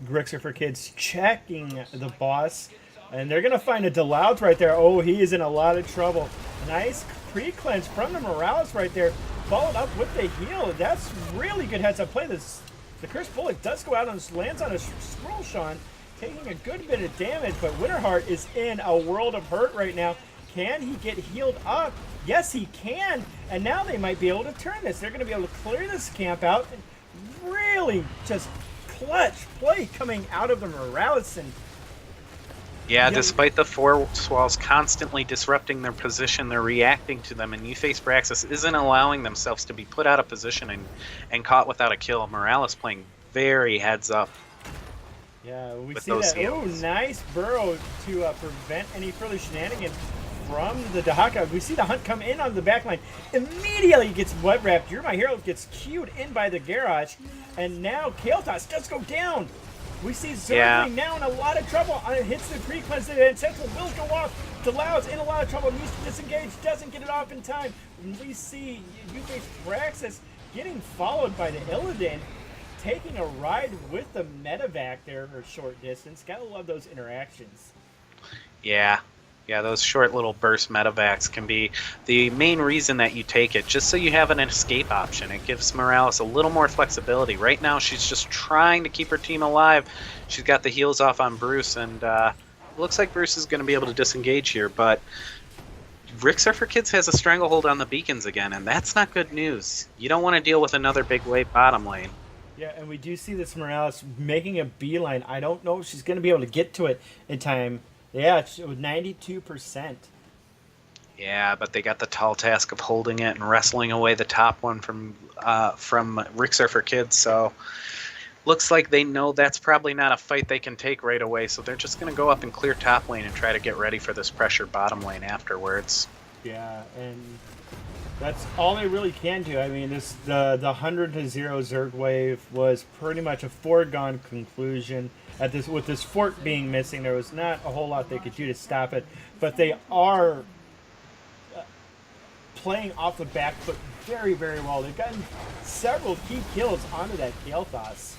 Grixer for Kids checking the boss, and they're going to find a Delout right there. Oh, he is in a lot of trouble. Nice pre-cleanse from the Morales right there, followed up with the heal. That's really good heads-up play. The Cursed Bullet does go out and lands on a Scroll Sean, taking a good bit of damage, but Winterheart is in a world of hurt right now. Can he get healed up? Yes, he can, and now they might be able to turn this. They're going to be able to clear this camp out, and really just clutch play coming out of the Morales. And yeah, despite the Force Walls constantly disrupting their position, they're reacting to them, and Face Braxis isn't allowing themselves to be put out of position and caught without a kill. Morales playing very heads up. Yeah, we see that. Oh, nice burrow to prevent any further shenanigans from the Dahaka. We see the Hunt come in on the backline. Immediately gets web wrapped. You're My Hero gets queued in by the Garage, and now Kael'thas does go down. We see Zergling now in a lot of trouble. Hits the pre-cleanse, and Sentinel will go off. Deloud's in a lot of trouble, needs to disengage, doesn't get it off in time. We see Face Braxis getting followed by the Illidan, taking a ride with the medevac there for a short distance. Gotta love those interactions. Yeah, those short little burst medevacs can be the main reason that you take it, just so you have an escape option. It gives Morales a little more flexibility. Right now, she's just trying to keep her team alive. She's got the heals off on Bruce, and looks like Bruce is going to be able to disengage here, but Rixar for Kids has a stranglehold on the beacons again, and that's not good news. You don't want to deal with another big wave bottom lane. Yeah, and we do see this Morales making a beeline. I don't know if she's going to be able to get to it in time. Yeah, it was 92%. Yeah, but they got the tall task of holding it and wrestling away the top one from Rixar for Kids, so looks like they know that's probably not a fight they can take right away, so they're just going to go up and clear top lane and try to get ready for this pressure bottom lane afterwards. Yeah, and that's all they really can do. I mean, the 100-0 Zerg wave was pretty much a foregone conclusion. With this fort being missing, there was not a whole lot they could do to stop it. But they are playing off the back foot very, very well. They've gotten several key kills onto that Kael'thas.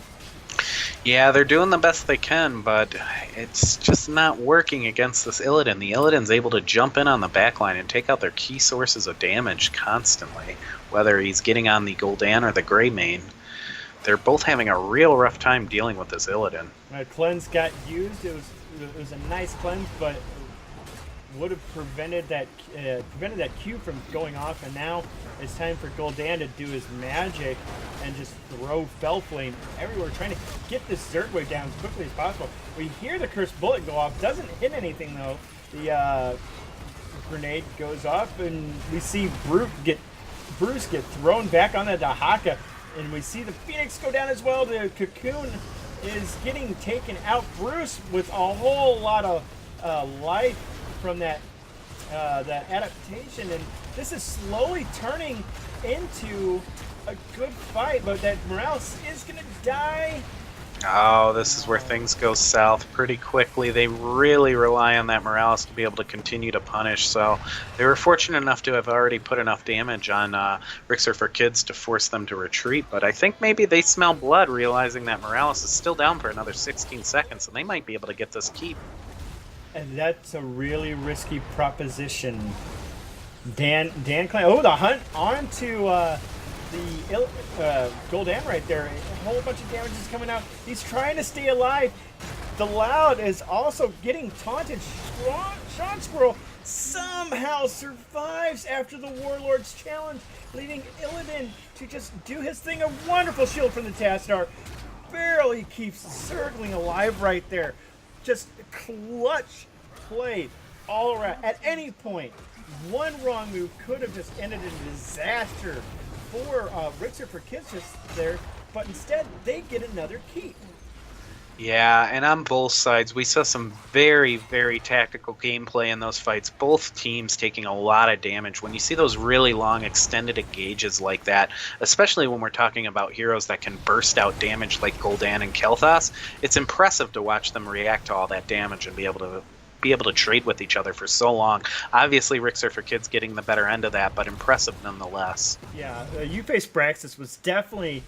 Yeah, they're doing the best they can, but it's just not working against this Illidan. The Illidan's able to jump in on the backline and take out their key sources of damage constantly, whether he's getting on the Gul'dan or the Greymane. They're both having a real rough time dealing with this Illidan. Cleanse got used. It was a nice cleanse, but would have prevented that Q from going off. And now it's time for Gul'dan to do his magic and just throw Fel Flame everywhere, trying to get this Zerg wave down as quickly as possible. We hear the Cursed Bullet go off. Doesn't hit anything though. The grenade goes off, and we see Bruce get thrown back on the Dahaka. And we see the Phoenix go down as well. The Cocoon is getting taken out. Bruce with a whole lot of life from that adaptation. And this is slowly turning into a good fight. But that Morales is going to die. Oh, this is where things go south pretty quickly. They really rely on that Morales to be able to continue to punish, so they were fortunate enough to have already put enough damage on Rixar for Kids to force them to retreat, but I think maybe they smell blood, realizing that Morales is still down for another 16 seconds, and they might be able to get this keep. And that's a really risky proposition. Dan Klein, oh, the Hunt onto the Gul'dan right there. A whole bunch of damage is coming out. He's trying to stay alive. The Loud is also getting taunted. Sean Squirrel somehow survives after the Warlord's challenge, leaving Illidan to just do his thing. A wonderful shield from the Tassadar. Barely keeps Zergling alive right there. Just clutch play all around. At any point, one wrong move could have just ended in disaster for Rixar for Kids just there, but instead they get another keep. Yeah, and on both sides, we saw some very, very tactical gameplay in those fights. Both teams taking a lot of damage. When you see those really long, extended engages like that, especially when we're talking about heroes that can burst out damage like Gul'dan and Kel'Thas, it's impressive to watch them react to all that damage and be able to trade with each other for so long. Obviously, Rixer for Kids getting the better end of that, but impressive nonetheless. Yeah, You Face Braxis was definitely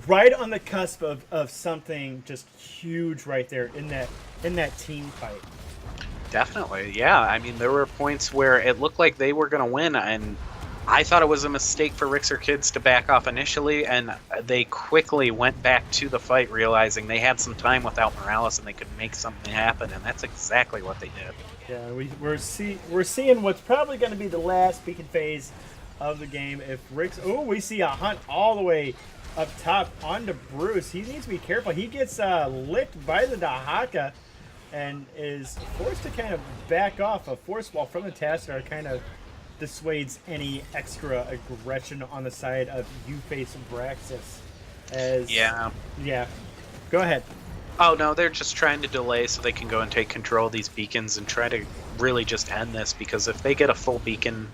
right on the cusp of something just huge right there in that team fight. Definitely, yeah. I mean, there were points where it looked like they were going to win, and I thought it was a mistake for Rixer Kids to back off initially, and they quickly went back to the fight, realizing they had some time without Morales and they could make something happen, and that's exactly what they did. Yeah, we're seeing what's probably going to be the last beacon phase of the game. If Rix, we see a hunt all the way up top onto Bruce. He needs to be careful. He gets licked by the Dahaka and is forced to kind of back off. A force wall from the Tassadar kind of dissuades any extra aggression on the side of You-Face and Braxis. Yeah. Go ahead. Oh no, they're just trying to delay so they can go and take control of these beacons and try to really just end this, because if they get a full beacon,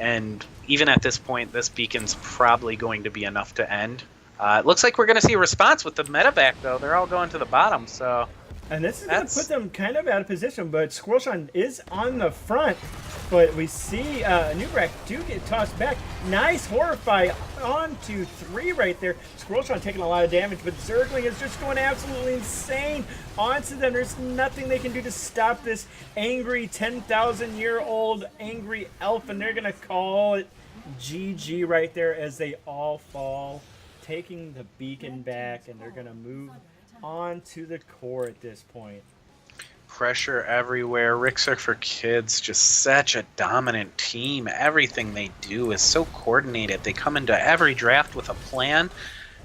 and even at this point, this beacon's probably going to be enough to end. It looks like we're going to see a response with the medevac, though. They're all going to the bottom, so... And this is going to put them kind of out of position, but Squirrelshine is on the front. But we see Nubrak do get tossed back. Nice Horrify on to 3 right there. Squirrelshine taking a lot of damage, but Zergling is just going absolutely insane onto them. There's nothing they can do to stop this angry 10,000-year-old angry elf, and they're going to call it GG right there as they all fall, taking the beacon back, and they're going to move on to the core at this point. Pressure everywhere. Rixer for Kids, just such a dominant team. Everything they do is so coordinated. They come into every draft with a plan,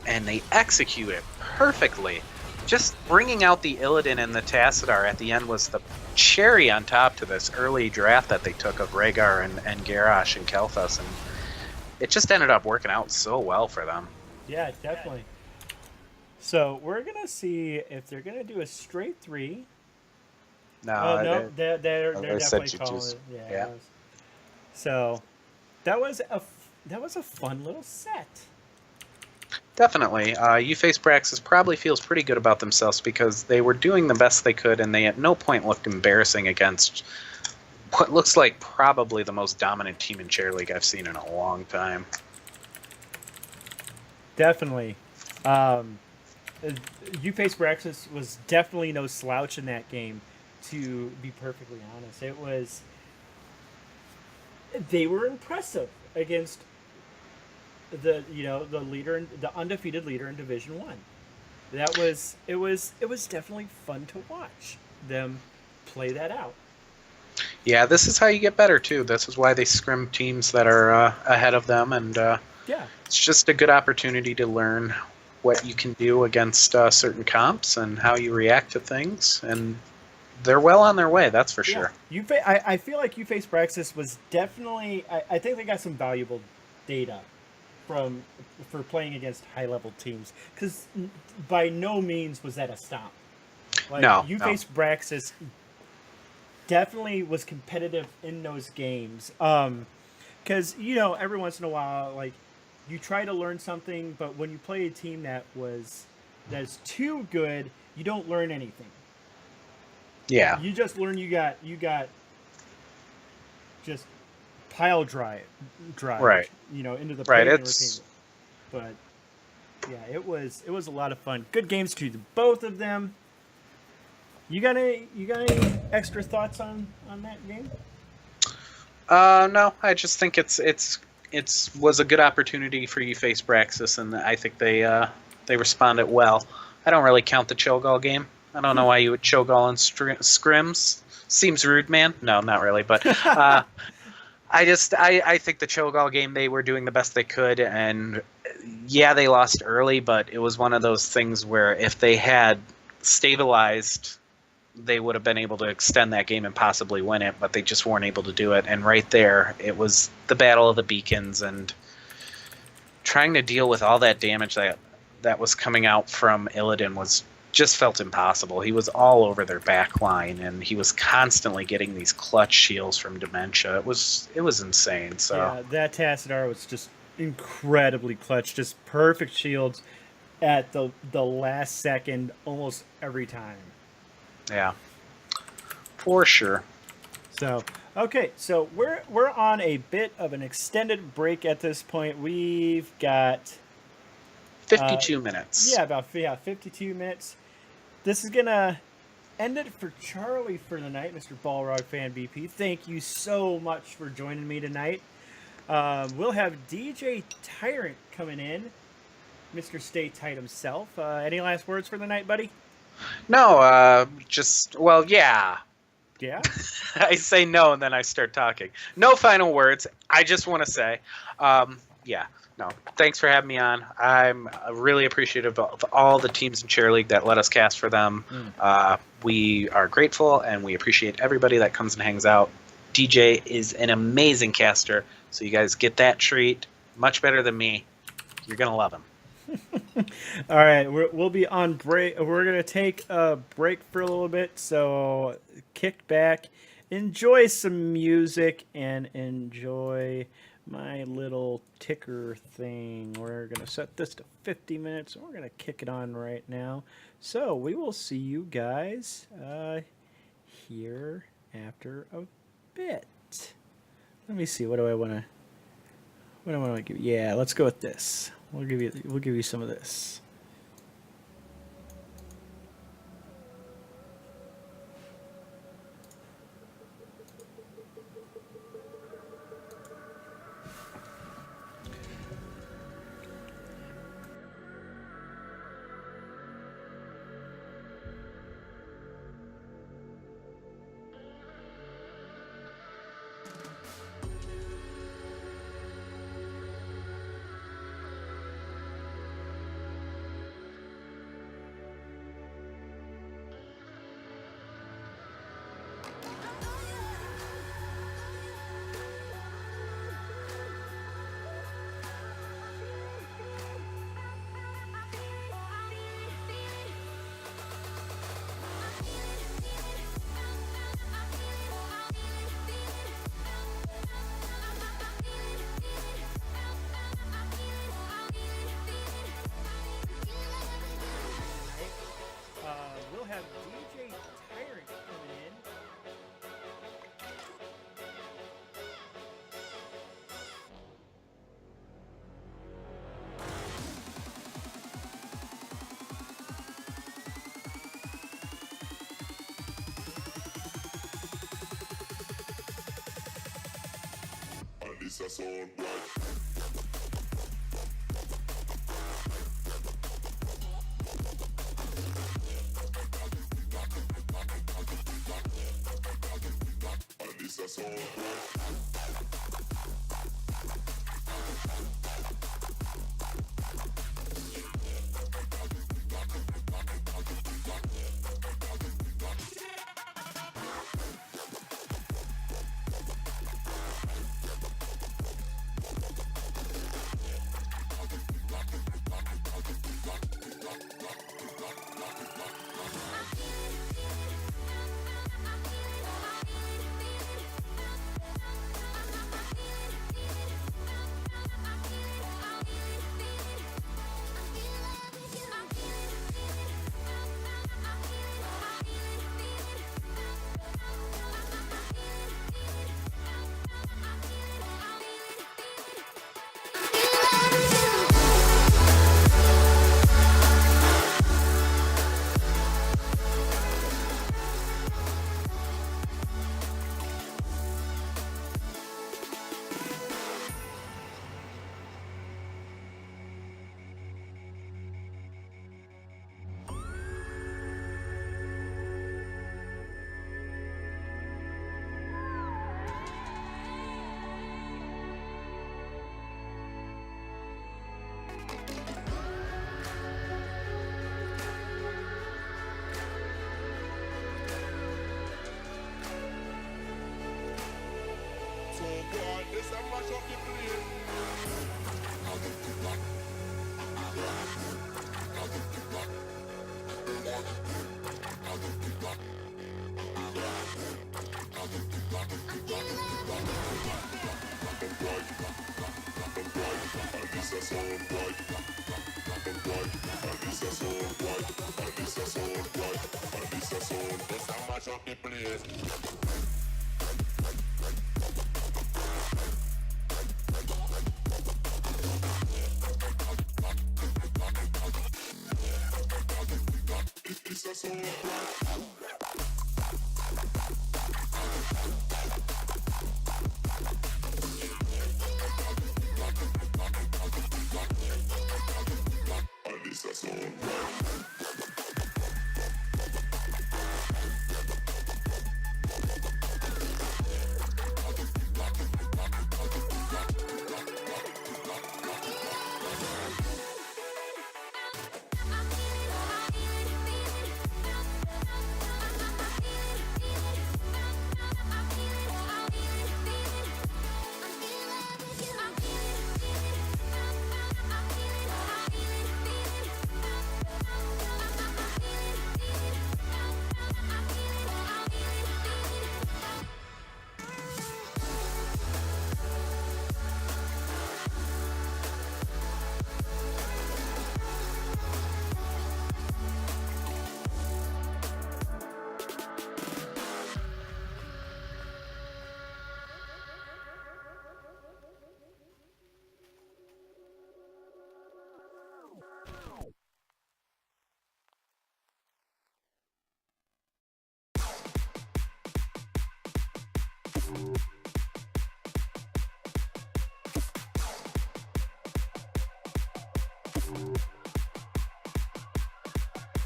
and they execute it perfectly. Just bringing out the Illidan and the Tassadar at the end was the cherry on top to this early draft that they took of Rhaegar and Garrosh and Kel'Thas, and it just ended up working out so well for them. Yeah, definitely. So we're gonna see if they're gonna do a straight 3. No, they're definitely calling it. Yeah. So that was a fun little set. Definitely. You-Face Braxis probably feels pretty good about themselves because they were doing the best they could, and they at no point looked embarrassing against what looks like probably the most dominant team in Chair League I've seen in a long time. Definitely. You-Face Braxis was definitely no slouch in that game, to be perfectly honest. They were impressive against the leader, the undefeated leader in Division 1. It was definitely fun to watch them play that out. Yeah, this is how you get better too. This is why they scrim teams that are ahead of them, and it's just a good opportunity to learn what you can do against certain comps and how you react to things, and they're well on their way, that's for sure. I feel like You-Face Braxis was definitely... I think they got some valuable data for playing against high-level teams, because by no means was that a stomp. You-Face Braxis definitely was competitive in those games, because every once in a while, like, you try to learn something, but when you play a team that's too good, you don't learn anything. Yeah. You just learn you got just pile drive right. Into the right. It's... But yeah, it was a lot of fun. Good games to both of them. You got any extra thoughts on that game? No, I just think it was a good opportunity for You-Face Braxis, and I think they responded well. I don't really count the Cho'Gall game. I don't know why you would Cho'Gall in scrims. Seems rude, man. No, not really, but I think the Cho'Gall game, they were doing the best they could, and yeah, they lost early, but it was one of those things where if they had stabilized, they would have been able to extend that game and possibly win it, but they just weren't able to do it. And right there, it was the battle of the beacons and trying to deal with all that damage that that was coming out from Illidan was just felt impossible. He was all over their back line, and he was constantly getting these clutch shields from Dementia. It was insane. So Yeah, that Tassadar was just incredibly clutch, just perfect shields at the last second almost every time. yeah, for sure. So okay, so we're on a bit of an extended break at this point. We've got 52 minutes. yeah, about 52 minutes. This is gonna end it for Charlie for the night, Mr. Balrog Fan BP. Thank you so much for joining me tonight. We'll have DJ Tyrant coming in, Mr. Stay Tight himself. Any last words for the night, buddy? No, just well, yeah. Yeah. I say no, and then I start talking. No final words. I just want to say, yeah. No, thanks for having me on. I'm really appreciative of all the teams in Chair League that let us cast for them. We are grateful, and we appreciate everybody that comes and hangs out. DJ is an amazing caster, so you guys get that treat. Much better than me. You're going to love him. All right, we'll be on break. We're going to take a break for a little bit, so kick back, enjoy some music, and enjoy my little ticker thing. We're going to set this to 50 minutes, and we're going to kick it on right now. So we will see you guys here after a bit. Let me see. What do I want to give you? Yeah, let's go with this. We'll give you some of this. We'll have DJ Tyrant coming in.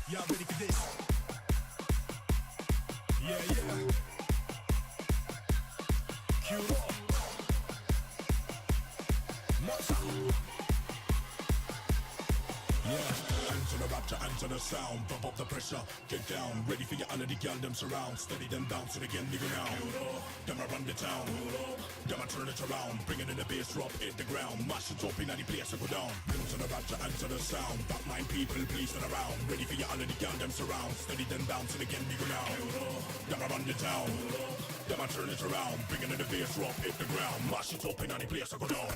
Y'all ready for this? Yeah, yeah. Cue up. Moxa. Yeah. Answer the rapture, answer the sound. Bump up the pressure, get down. Ready for your honor, the girl them surround. Steady them down so they get nigga now. Them I run the town. Them I turn it around. Bring it in the bass drop, hit the ground. Mash it up in the place I go down. Answer the rapture, answer the sound. Back mind people, please turn around. Ready for your honor, the girl them surround. Steady them down so they get nigga now. Them I run the town. Them I turn it around. Bring it in the bass drop, hit the ground. Mash it up in the place I go down.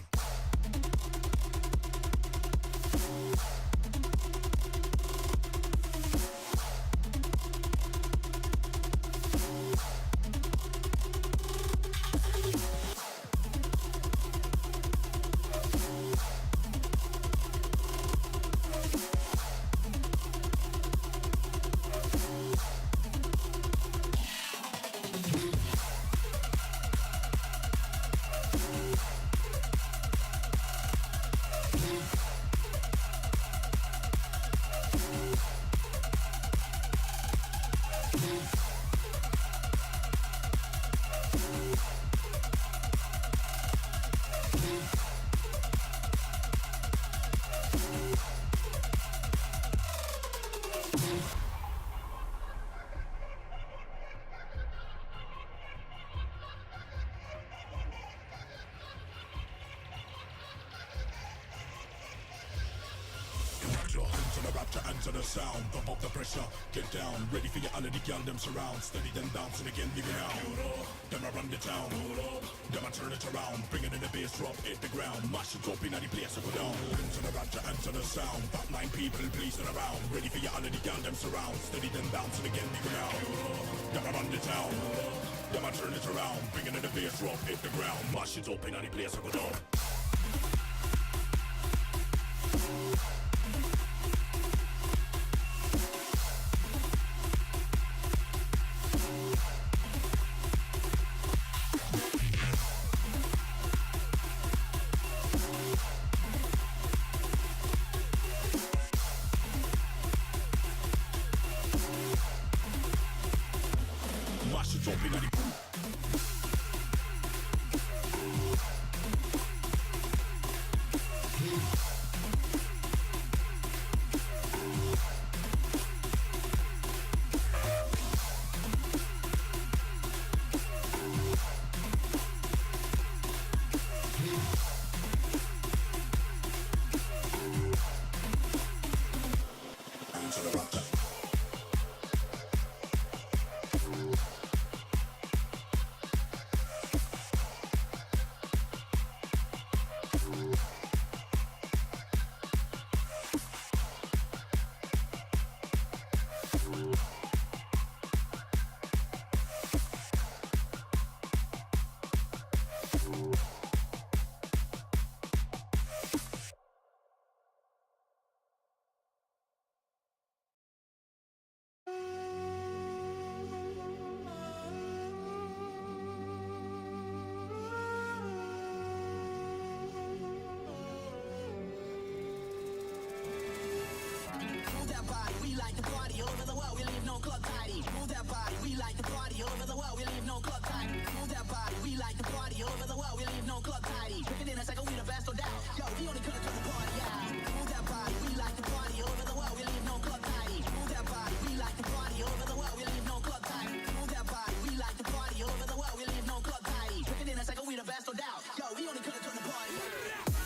Answer the sound, bump up the pressure, get down. Ready for your honor, the girl them surround. Steady them down so they get nigga now. Them I run the town. Them I turn it around. Bring it in the bass drop, hit the ground. Mash it up in the place I go down. Answer the rapture, answer the sound. Back nine people, please turn around. Ready for your honor, the girl them surround. Steady them down so they get nigga now. Them I run the town. Them I turn it around. Bring it in the bass drop, hit the ground. Mash it up in the place I go down. party all over the world. We leave no club tidy. Move that body, we like to party all over the world. We leave no club tidy. Move that body, we like to party all over the world. We leave no club tidy. Pick it in a second, we the best, no doubt. Yo, we only come to turn the party out. Move that body, we like to party all over the world. We leave no club tidy. Move that body, we like to party all over the world. We leave no club tidy. Move that body, we like to party all over the world. We leave no club tidy. Pick it in a second, we the best, no doubt. Yo, we only come to turn the party out.